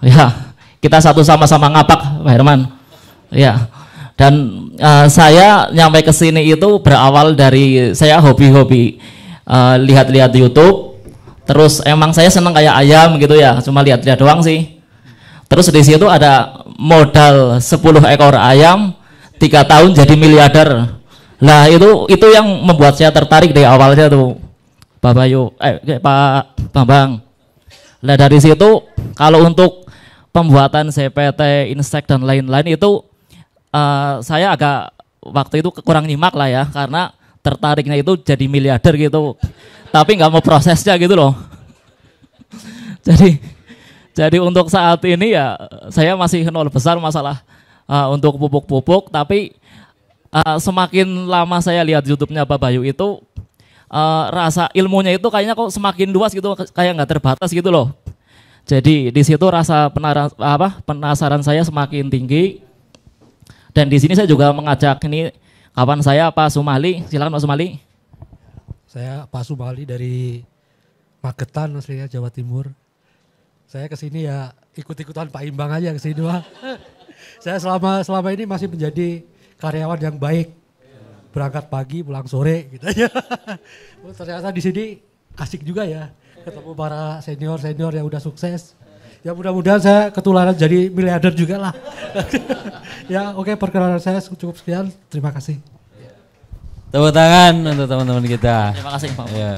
Ya, kita satu sama-sama ngapak Pak Herman. Ya. Dan saya nyampe ke sini itu berawal dari saya hobi-hobi lihat-lihat YouTube. Terus emang saya seneng kayak ayam gitu ya, cuma lihat-lihat doang sih. Terus di situ ada modal 10 ekor ayam, 3 tahun jadi miliarder. Lah itu yang membuat saya tertarik dari awalnya tuh, Pak Bayu, Pak Bambang. Lah dari situ kalau untuk pembuatan CPT, Instek dan lain-lain itu saya agak waktu itu kurang nyimak lah ya, karena tertariknya itu jadi miliarder gitu, tapi nggak mau prosesnya gitu loh. Jadi untuk saat ini ya saya masih nol besar masalah untuk pupuk-pupuk, tapi semakin lama saya lihat YouTube-nya Pak Bayu itu rasa ilmunya itu kayaknya kok semakin luas gitu, kayak nggak terbatas gitu loh. Jadi di situ rasa penasaran saya semakin tinggi. Dan di sini saya juga mengajak ini kawan saya Pak Sumali, silakan Pak Sumali. Saya Pak Sumali dari Magetan, aslinya Jawa Timur. Saya kesini ya ikut-ikutan Pak Imbang aja kesini Pak. Saya selama ini masih menjadi karyawan yang baik, berangkat pagi pulang sore gitu ya. Ternyata di sini asik juga ya, ketemu para senior yang udah sukses. Ya mudah-mudahan saya ketularan jadi miliarder juga lah. Ya oke, perkenalan saya cukup sekian. Terima kasih. Tepuk tangan untuk teman-teman kita. Terima kasih Pak. Ya.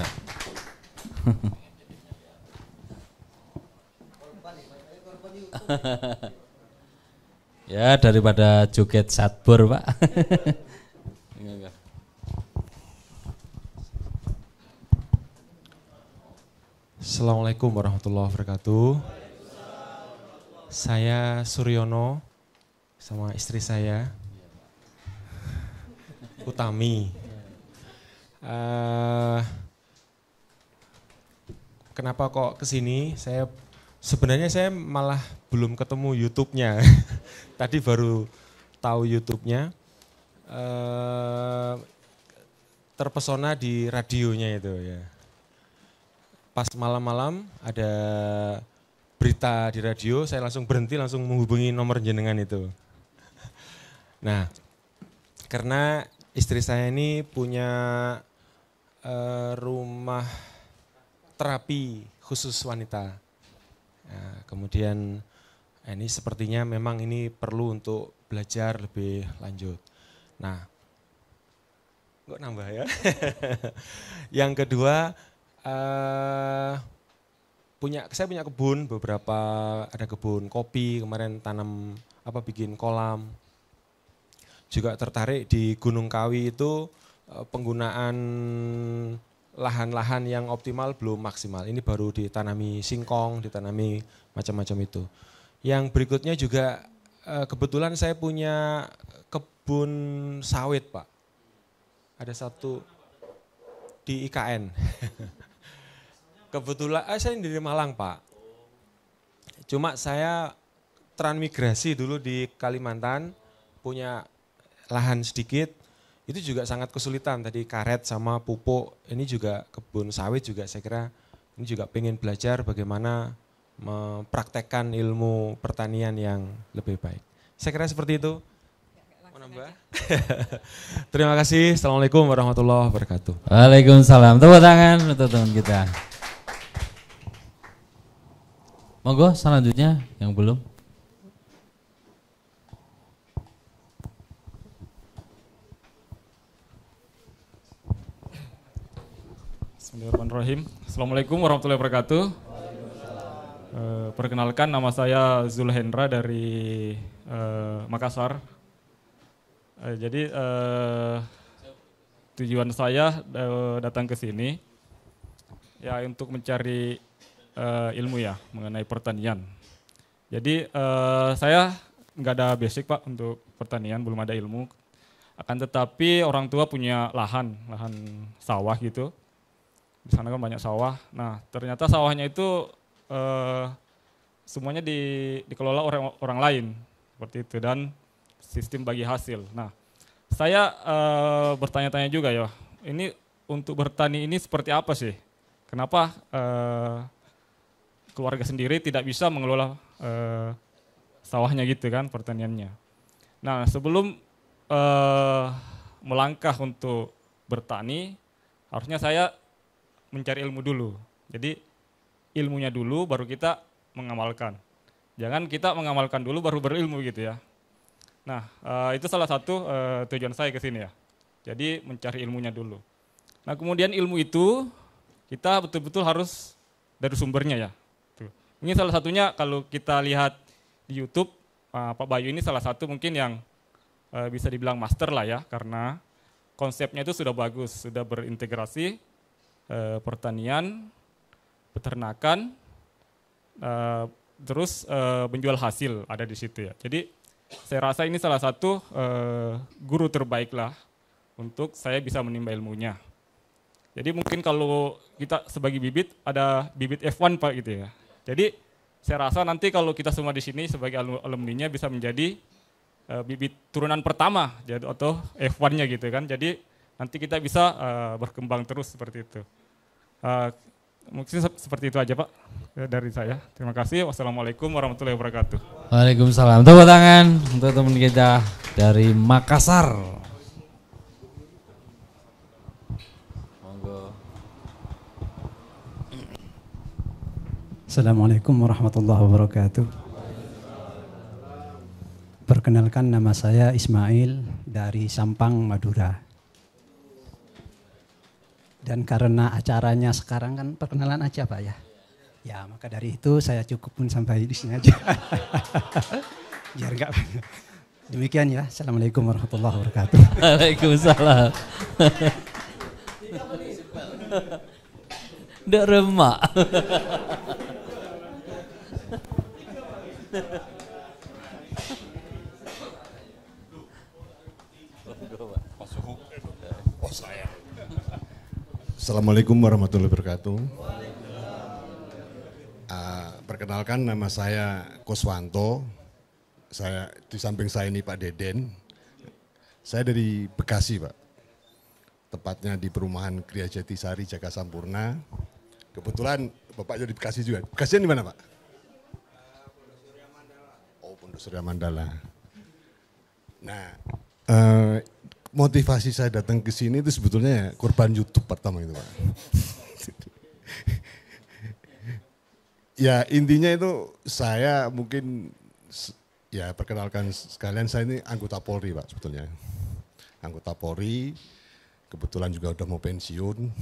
Ya daripada joget satbur Pak. Assalamualaikum warahmatullahi wabarakatuh. Saya Suryono sama istri saya Utami. Kenapa kok kesini? Sebenarnya saya malah belum ketemu YouTube-nya. Tadi baru tahu YouTube-nya. Terpesona di radionya itu ya. Pas malam-malam ada berita di radio, saya langsung berhenti, langsung menghubungi nomor jenengan itu. Nah, karena istri saya ini punya rumah terapi khusus wanita. Nah, kemudian ini sepertinya memang ini perlu untuk belajar lebih lanjut. Nah, kok nambah ya? Yang kedua, saya punya kebun, ada kebun kopi, kemarin bikin kolam. juga tertarik di Gunung Kawi itu penggunaan lahan-lahan yang optimal belum maksimal. Ini baru ditanami singkong, ditanami macam-macam itu. Yang berikutnya juga kebetulan saya punya kebun sawit, Pak. Ada satu di IKN. Kebetulan saya dari Malang, Pak. Cuma saya transmigrasi dulu di Kalimantan, punya lahan sedikit. Itu juga sangat kesulitan, tadi karet sama pupuk. Ini juga kebun sawit juga saya kira ini juga pengen belajar bagaimana mempraktekkan ilmu pertanian yang lebih baik. Saya kira seperti itu. Mau nambah? Terima kasih. Assalamualaikum warahmatullahi wabarakatuh. Waalaikumsalam. Tepuk tangan untuk teman kita. Monggo selanjutnya yang belum. Bismillahirrahmanirrahim. Assalamualaikum warahmatullahi wabarakatuh. Perkenalkan, nama saya Zulhendra dari Makassar. Jadi tujuan saya datang ke sini ya untuk mencari ilmu ya mengenai pertanian. Jadi saya nggak ada basic Pak untuk pertanian, belum ada ilmu. Akan tetapi orang tua punya lahan sawah gitu. Di sana kan banyak sawah. Nah ternyata sawahnya itu semuanya dikelola orang lain seperti itu dan sistem bagi hasil. Nah saya bertanya-tanya juga ya, ini untuk bertani ini seperti apa sih? Kenapa keluarga sendiri tidak bisa mengelola sawahnya gitu kan, pertaniannya. Nah sebelum melangkah untuk bertani, harusnya saya mencari ilmu dulu. Jadi ilmunya dulu baru kita mengamalkan. Jangan kita mengamalkan dulu baru berilmu gitu ya. Nah itu salah satu tujuan saya ke sini ya. Jadi mencari ilmunya dulu. Nah kemudian ilmu itu kita betul-betul harus dari sumbernya ya. Ini salah satunya kalau kita lihat di YouTube, Pak Bayu ini salah satu mungkin yang bisa dibilang master lah ya, karena konsepnya itu sudah bagus, sudah berintegrasi pertanian, peternakan, terus menjual hasil ada di situ ya. Jadi saya rasa ini salah satu guru terbaik lah untuk saya bisa menimba ilmunya. Jadi mungkin kalau kita sebagai bibit, ada bibit F1 Pak gitu ya. Jadi saya rasa nanti kalau kita semua di sini sebagai alumninya bisa menjadi bibit turunan pertama atau F1-nya gitu kan. Jadi nanti kita bisa berkembang terus seperti itu. Mungkin seperti itu aja Pak dari saya. Terima kasih. Wassalamualaikum warahmatullahi wabarakatuh. Waalaikumsalam. Tepuk tangan untuk teman kita dari Makassar. Assalamualaikum warahmatullahi wabarakatuh. Perkenalkan, nama saya Ismail dari Sampang, Madura. Dan karena acaranya sekarang kan perkenalan aja Pak ya. Ya maka dari itu saya cukupun sampai di sini aja. Biar enggak. Demikian ya. Assalamualaikum warahmatullahi wabarakatuh. Waalaikumsalam. Ndak remak. Assalamualaikum warahmatullahi wabarakatuh. Perkenalkan, nama saya Koswanto. Saya di samping saya ini Pak Deden. Saya dari Bekasi Pak. Tepatnya di perumahan Kriya Jatisari, Jaga Sampurna. Kebetulan Bapak jadi Bekasi juga. Bekasi di mana Pak? Oh, Pondok Surya Mandala. Nah, motivasi saya datang ke sini itu sebetulnya korban YouTube pertama itu Pak. Ya intinya itu saya mungkin ya perkenalkan sekalian, saya ini anggota Polri Pak sebetulnya. Anggota Polri, kebetulan juga udah mau pensiun.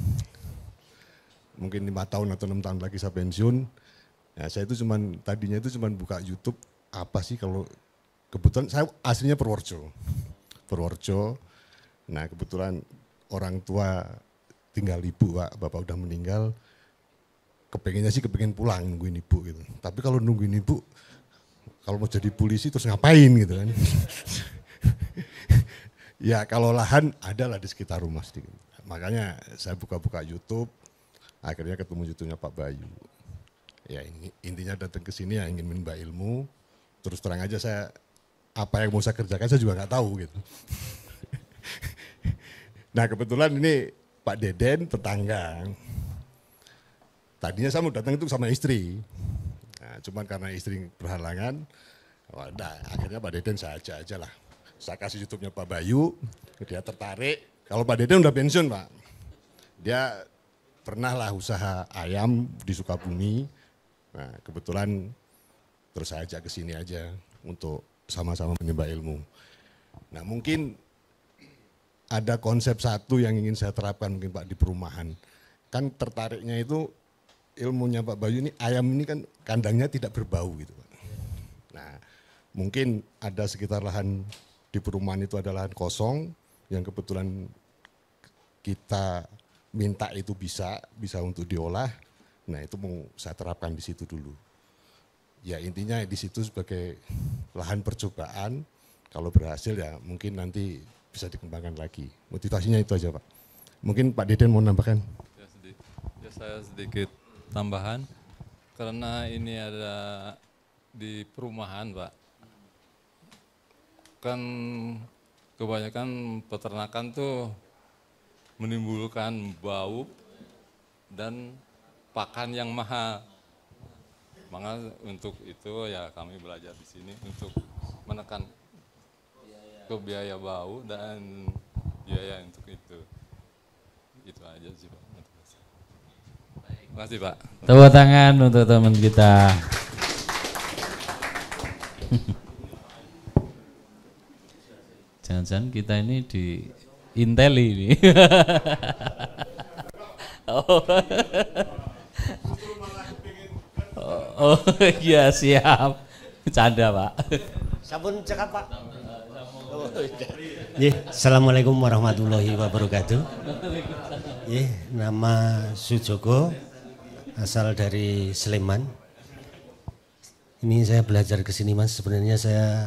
Mungkin 5 tahun atau 6 tahun lagi saya pensiun. Ya, saya itu tadinya itu buka YouTube, apa sih kalau kebetulan saya aslinya Purworejo. Purworejo. Nah kebetulan orang tua tinggal ibu Pak, bapak udah meninggal. Kepengennya sih kepengen pulang nungguin ibu gitu. Tapi kalau nungguin ibu, kalau mau jadi polisi terus ngapain gitu kan. Ya kalau lahan ada lah di sekitar rumah sedikit. Makanya saya buka-buka YouTube, akhirnya ketemu YouTube-nya Pak Bayu. Ya ini intinya datang ke sini ya ingin menimba ilmu. Terus terang aja saya apa yang mau saya kerjakan saya juga nggak tahu gitu. Nah kebetulan ini Pak Deden tetangga. Tadinya saya mau datang itu sama istri. Nah, cuman karena istri berhalangan, akhirnya Pak Deden saya aja lah. Saya kasih YouTube-nya Pak Bayu, dia tertarik. Kalau Pak Deden udah pensiun Pak, dia pernah lah usaha ayam di Sukabumi. Nah kebetulan terus saya ajak ke sini aja untuk sama-sama menimba ilmu. Nah mungkin ada konsep satu yang ingin saya terapkan mungkin Pak di perumahan. Kan tertariknya itu ilmunya Pak Bayu ini, ayam ini kan kandangnya tidak berbau gitu Pak. Nah mungkin ada sekitar lahan di perumahan itu ada lahan kosong yang kebetulan kita minta itu bisa untuk diolah. Nah itu mau saya terapkan di situ dulu. Ya intinya di situ sebagai lahan percobaan, kalau berhasil ya mungkin nanti bisa dikembangkan lagi. Motivasinya itu aja Pak. Mungkin Pak Deden mau nambahkan? Ya saya sedikit tambahan, karena ini ada di perumahan Pak. Kan kebanyakan peternakan tuh menimbulkan bau dan pakan yang mahal. Maka untuk itu ya kami belajar di sini untuk menekan ke biaya bau dan biaya untuk itu. Itu aja sih Pak. Terima kasih Pak. Tepuk tangan untuk teman kita. Jangan-jangan kita ini di Inteli ini. Oh. Oh iya siap. Bercanda Pak. Sampun cekap Pak. Assalamualaikum warahmatullahi wabarakatuh. Nama Sujogo, asal dari Sleman. Ini saya belajar ke sini Mas, sebenarnya saya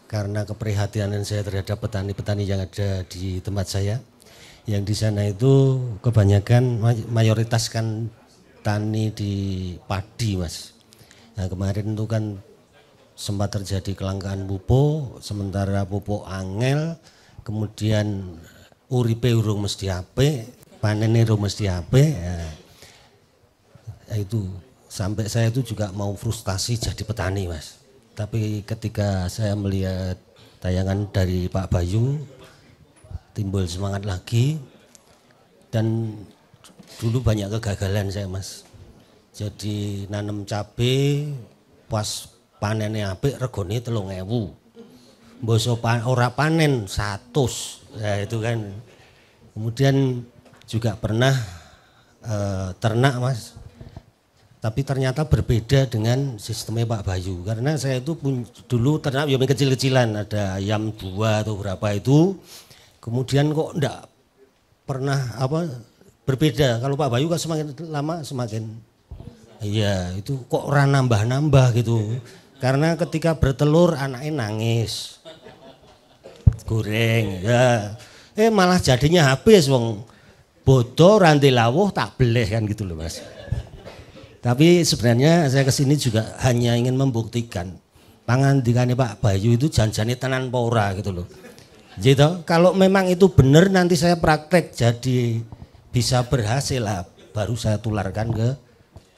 karena keprihatinan saya terhadap petani-petani yang ada di tempat saya. Yang di sana itu kebanyakan mayoritas kan tani di padi Mas. Nah kemarin itu kan sempat terjadi kelangkaan pupuk, sementara pupuk angel, kemudian uripe urung mesti apik, panennya urung mesti apik. Ya, itu sampai saya itu juga mau frustasi jadi petani Mas. Tapi ketika saya melihat tayangan dari Pak Bayu, timbul semangat lagi. Dan dulu banyak kegagalan saya Mas. Jadi nanam cabai pas panennya apik regone 3.000. Mboso ora panen 100. Ya itu kan. Kemudian juga pernah ternak Mas. Tapi ternyata berbeda dengan sistemnya Pak Bayu. Karena saya itu dulu ternak yang kecil-kecilan, ada ayam 2 atau berapa itu. Kemudian kok enggak pernah berbeda. Kalau Pak Bayu kan semakin lama semakin iya itu kok ora nambah-nambah gitu. Karena ketika bertelur anaknya nangis. Goreng ya. Malah jadinya habis wong bodo ranti lawuh tak beleh kan gitu loh Mas. Tapi sebenarnya saya kesini juga hanya ingin membuktikan pangandikane Pak Bayu itu janjane tenan pora gitu loh. Gitu. Kalau memang itu benar nanti saya praktek jadi bisa berhasil lah, baru saya tularkan ke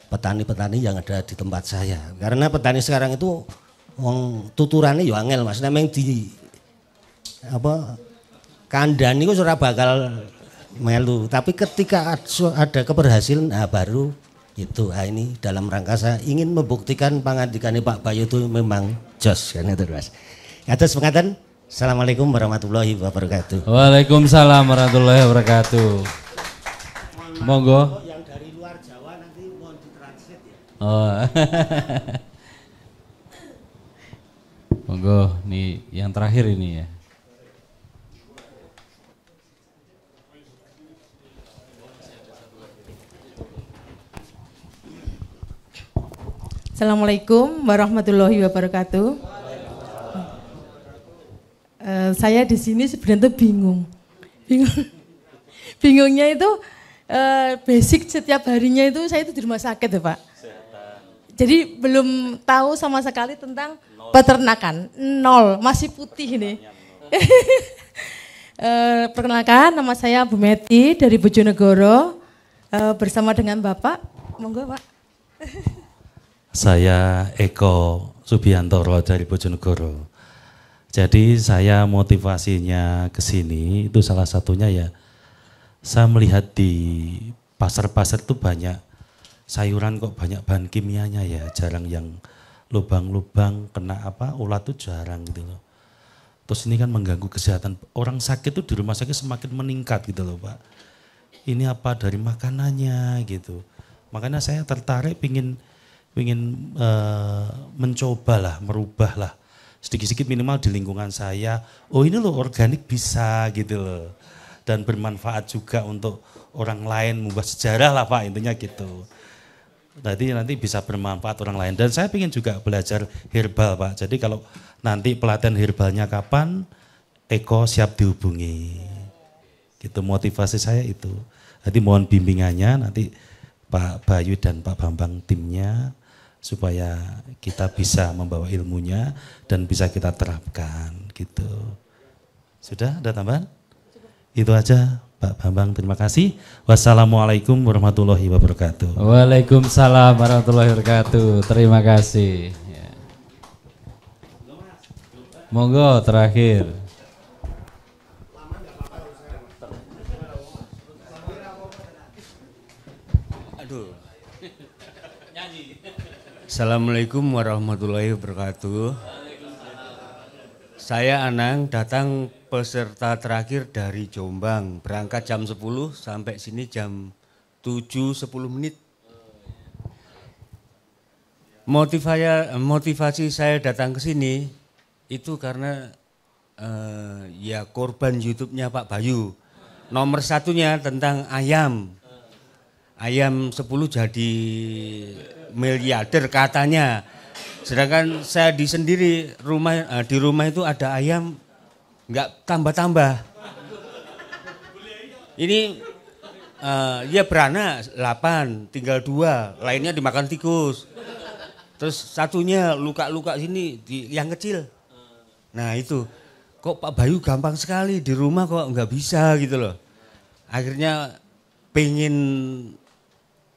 petani-petani yang ada di tempat saya. Karena petani sekarang itu wong tuturannya ya angel Mas, nemeng di kandhani ku ora bakal melu. Tapi ketika ada keberhasilan baru itu ini dalam rangka saya ingin membuktikan pangandikane Pak Bayu itu memang jos kan itu Mas. Atas pengatan. Assalamualaikum warahmatullahi wabarakatuh. Waalaikumsalam warahmatullahi wabarakatuh. Monggo. Yang dari luar Jawa nanti mohon ditranslate ya. Oh. Monggo, nih yang terakhir ini ya. Assalamualaikum warahmatullahi wabarakatuh. Saya di sini sebenarnya bingung. Bingungnya itu basic setiap harinya itu saya itu di rumah sakit ya Pak. Jadi belum tahu sama sekali tentang peternakan. Nol, masih putih ini. Perkenalkan, nama saya Bu Meti dari Bojonegoro. Bersama dengan Bapak, monggo Pak. Saya Eko Subiantoro dari Bojonegoro. Jadi saya motivasinya ke sini itu salah satunya ya, saya melihat di pasar-pasar itu banyak sayuran kok banyak bahan kimianya ya, jarang yang lubang-lubang kena ulat tuh jarang gitu loh. Terus ini kan mengganggu kesehatan orang sakit tuh di rumah sakit semakin meningkat gitu loh Pak. Ini apa dari makanannya gitu. Makanya saya tertarik pingin mencoba lah, merubah lah sedikit-sedikit minimal di lingkungan saya. Oh ini loh organik bisa gitu loh. Dan bermanfaat juga untuk orang lain, membuat sejarah lah Pak, intinya gitu. Nanti bisa bermanfaat orang lain. Dan saya ingin juga belajar herbal Pak. Jadi kalau nanti pelatihan herbalnya kapan, Eko siap dihubungi. Gitu motivasi saya itu. Jadi mohon bimbingannya nanti Pak Bayu dan Pak Bambang timnya supaya kita bisa membawa ilmunya dan bisa kita terapkan gitu. Sudah ada tambahan? Itu aja Pak Bambang, terima kasih. Wassalamualaikum warahmatullahi wabarakatuh. Waalaikumsalam warahmatullahi wabarakatuh. Terima kasih. Ya. Monggo terakhir. Assalamualaikum warahmatullahi wabarakatuh. Saya Anang, datang peserta terakhir dari Jombang, berangkat jam 10 sampai sini jam 7.10 menit. Motivasi saya datang ke sini itu karena ya korban YouTube-nya Pak Bayu. Nomor satunya tentang ayam. Ayam 10 jadi miliarder katanya. Sedangkan saya di rumah itu ada ayam nggak tambah-tambah. Ini ya beranak 8, tinggal 2, lainnya dimakan tikus. Terus satunya luka-luka sini yang kecil. Nah itu kok Pak Bayu gampang sekali di rumah kok nggak bisa gitu loh. Akhirnya pengen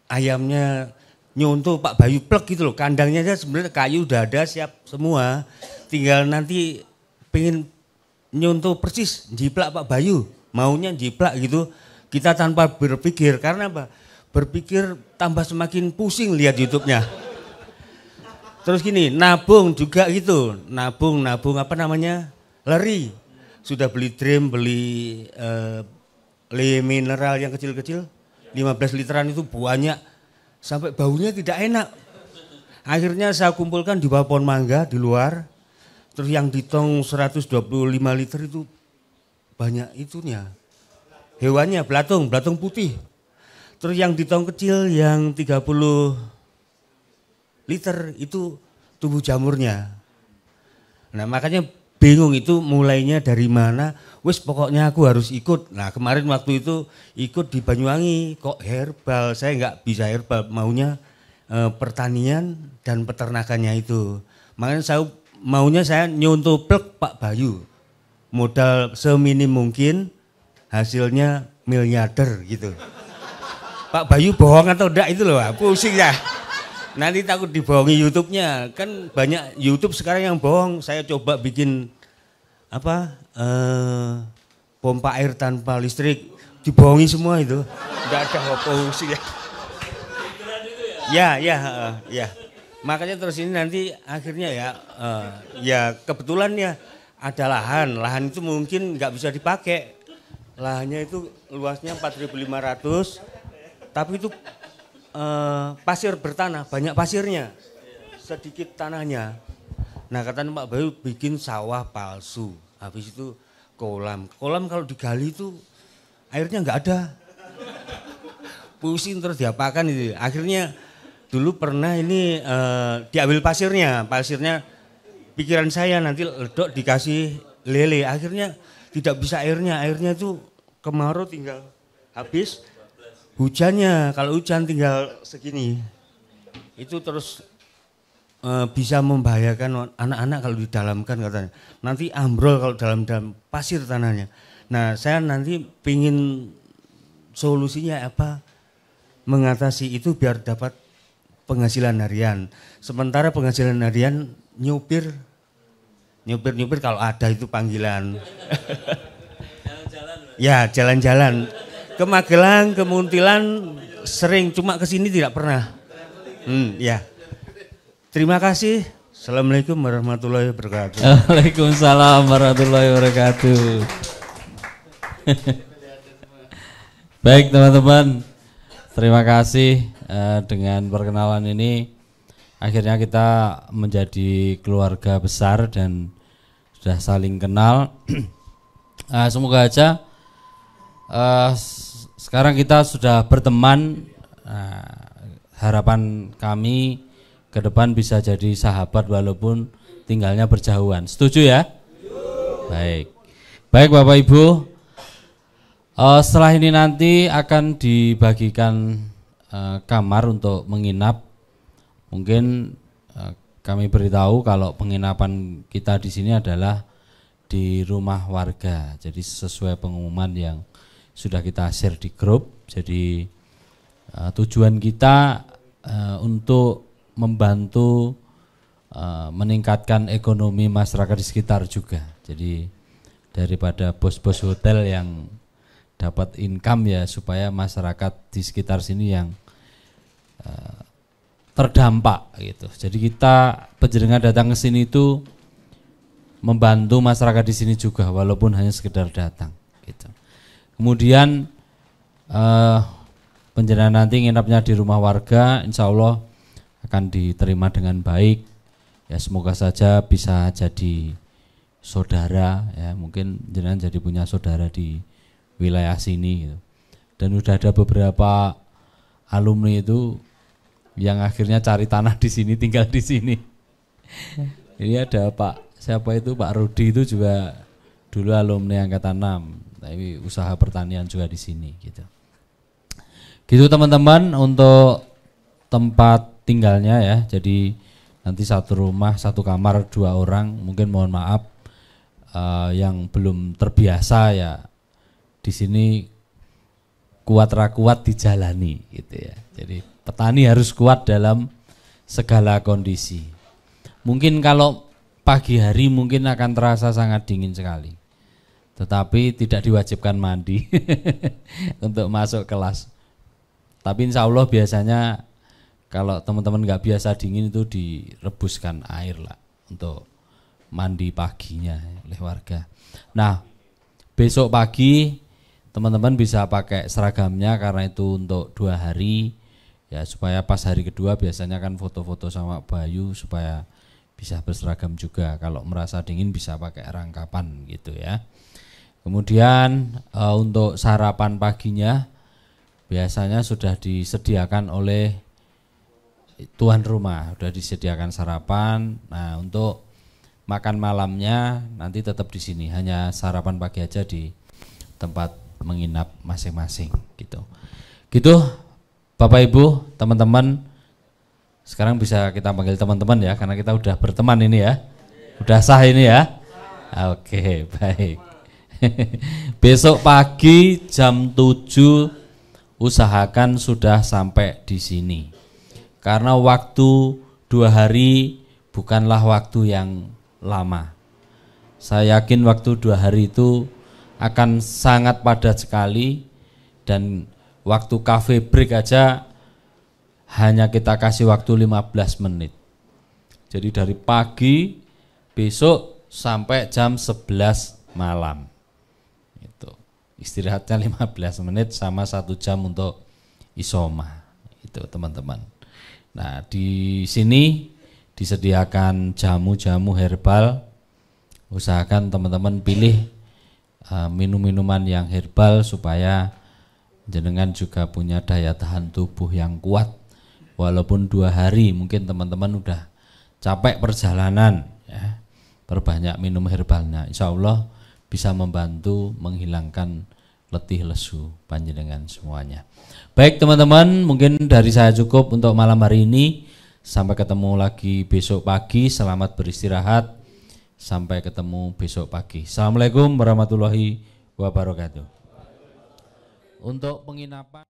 ayamnya nyontoh Pak Bayu plek gitu loh, kandangnya aja sebenarnya kayu udah ada siap semua, tinggal nanti pengen nyontoh persis jiplak Pak Bayu, maunya jiplak gitu, kita tanpa berpikir, karena apa? Berpikir tambah semakin pusing lihat YouTube-nya. Terus gini, nabung juga gitu, nabung apa namanya, leri, sudah beli drum, beli le mineral yang kecil-kecil, 15 literan itu banyak. Sampai baunya tidak enak. Akhirnya saya kumpulkan di bawah pohon mangga di luar. Terus yang di tong 125 liter itu banyak itunya. Hewannya belatung putih. Terus yang di tong kecil yang 30 liter itu tubuh jamurnya. Nah makanya bingung itu mulainya dari mana. Wes pokoknya aku harus ikut. Nah kemarin waktu itu ikut di Banyuwangi, kok herbal, saya nggak bisa herbal, maunya pertanian dan peternakannya itu. Makanya saya nyontoh plek Pak Bayu, modal seminim mungkin, hasilnya miliarder gitu. Pak Bayu bohong atau enggak itu loh, pusing ya. Nanti takut dibohongi YouTube-nya, kan banyak YouTube sekarang yang bohong. Saya coba bikin pompa air tanpa listrik, dibohongi semua itu, nggak ada oposisi ya. Ya. Makanya terus ini nanti akhirnya ya kebetulan ya ada lahan itu mungkin nggak bisa dipakai, lahannya itu luasnya 4.500, tapi itu pasir bertanah, banyak pasirnya, sedikit tanahnya. Nah katanya Pak Bayu bikin sawah palsu, habis itu kolam kalau digali itu airnya nggak ada, pusing terus diapakan itu. Akhirnya dulu pernah ini diambil pasirnya pikiran saya nanti ledok dikasih lele, akhirnya tidak bisa airnya itu kemarau tinggal habis, hujannya kalau hujan tinggal segini, itu terus bisa membahayakan anak-anak kalau didalamkan katanya, nanti ambrol kalau dalam pasir tanahnya. Nah saya nanti pingin solusinya apa, mengatasi itu biar dapat penghasilan harian. Sementara penghasilan harian nyupir kalau ada itu panggilan. Ya jalan-jalan ke Magelang, ke Muntilan sering, cuma ke sini tidak pernah. Ya. Terima kasih. Assalamualaikum warahmatullahi wabarakatuh. Waalaikumsalam warahmatullahi wabarakatuh. Baik teman-teman, terima kasih dengan perkenalan ini. Akhirnya kita menjadi keluarga besar dan sudah saling kenal. Semoga aja sekarang kita sudah berteman. Harapan kami ke depan bisa jadi sahabat walaupun tinggalnya berjauhan. Setuju ya? Baik. Baik Bapak Ibu, setelah ini nanti akan dibagikan kamar untuk menginap. Mungkin kami beritahu kalau penginapan kita di sini adalah di rumah warga. Jadi sesuai pengumuman yang sudah kita share di grup. Jadi tujuan kita untuk membantu meningkatkan ekonomi masyarakat di sekitar juga. Jadi daripada bos-bos hotel yang dapat income ya, supaya masyarakat di sekitar sini yang terdampak gitu. Jadi kita penjenengan datang ke sini itu membantu masyarakat di sini juga walaupun hanya sekedar datang gitu. Kemudian penjenengan nanti nginapnya di rumah warga, insya Allah akan diterima dengan baik. Ya semoga saja bisa jadi saudara ya, mungkin jenengan jadi punya saudara di wilayah sini gitu. Dan udah ada beberapa alumni itu yang akhirnya cari tanah di sini, tinggal di sini. Ini ada Pak siapa itu, Pak Rudi itu juga dulu alumni angkatan 6, tapi usaha pertanian juga di sini gitu. Gitu teman-teman untuk tempat tinggalnya ya. Jadi nanti satu rumah, satu kamar, 2 orang. Mungkin mohon maaf yang belum terbiasa ya, di sini kuat rakuat dijalani gitu ya. Jadi petani harus kuat dalam segala kondisi. Mungkin kalau pagi hari mungkin akan terasa sangat dingin sekali, tetapi tidak diwajibkan mandi untuk masuk kelas. Tapi insya Allah biasanya kalau teman-teman nggak biasa dingin itu direbuskan air lah untuk mandi paginya oleh warga. Nah besok pagi teman-teman bisa pakai seragamnya karena itu untuk 2 hari ya, supaya pas hari kedua biasanya kan foto-foto sama Bayu supaya bisa berseragam juga. Kalau merasa dingin bisa pakai rangkapan gitu ya. Kemudian untuk sarapan paginya biasanya sudah disediakan oleh tuan rumah, sudah disediakan sarapan. Nah untuk makan malamnya nanti tetap di sini, hanya sarapan pagi aja di tempat menginap masing-masing gitu. Gitu Bapak Ibu, teman-teman, sekarang bisa kita panggil teman-teman ya, karena kita udah berteman ini ya, udah sah ini ya. Oke, baik. Besok pagi jam 7 usahakan sudah sampai di sini, karena waktu 2 hari bukanlah waktu yang lama. Saya yakin waktu 2 hari itu akan sangat padat sekali, dan waktu cafe break aja hanya kita kasih waktu 15 menit. Jadi dari pagi besok sampai jam 11 malam. Itu. Istirahatnya 15 menit sama 1 jam untuk isoma. Itu teman-teman. Nah, di sini disediakan jamu-jamu herbal. Usahakan teman-teman pilih minum-minuman yang herbal supaya jenengan juga punya daya tahan tubuh yang kuat walaupun 2 hari, mungkin teman-teman udah capek perjalanan, ya, perbanyak minum herbalnya, insya Allah bisa membantu menghilangkan letih lesu panjenengan semuanya. Baik teman-teman, mungkin dari saya cukup untuk malam hari ini. Sampai ketemu lagi besok pagi, selamat beristirahat. Sampai ketemu besok pagi. Assalamualaikum warahmatullahi wabarakatuh. Untuk penginapan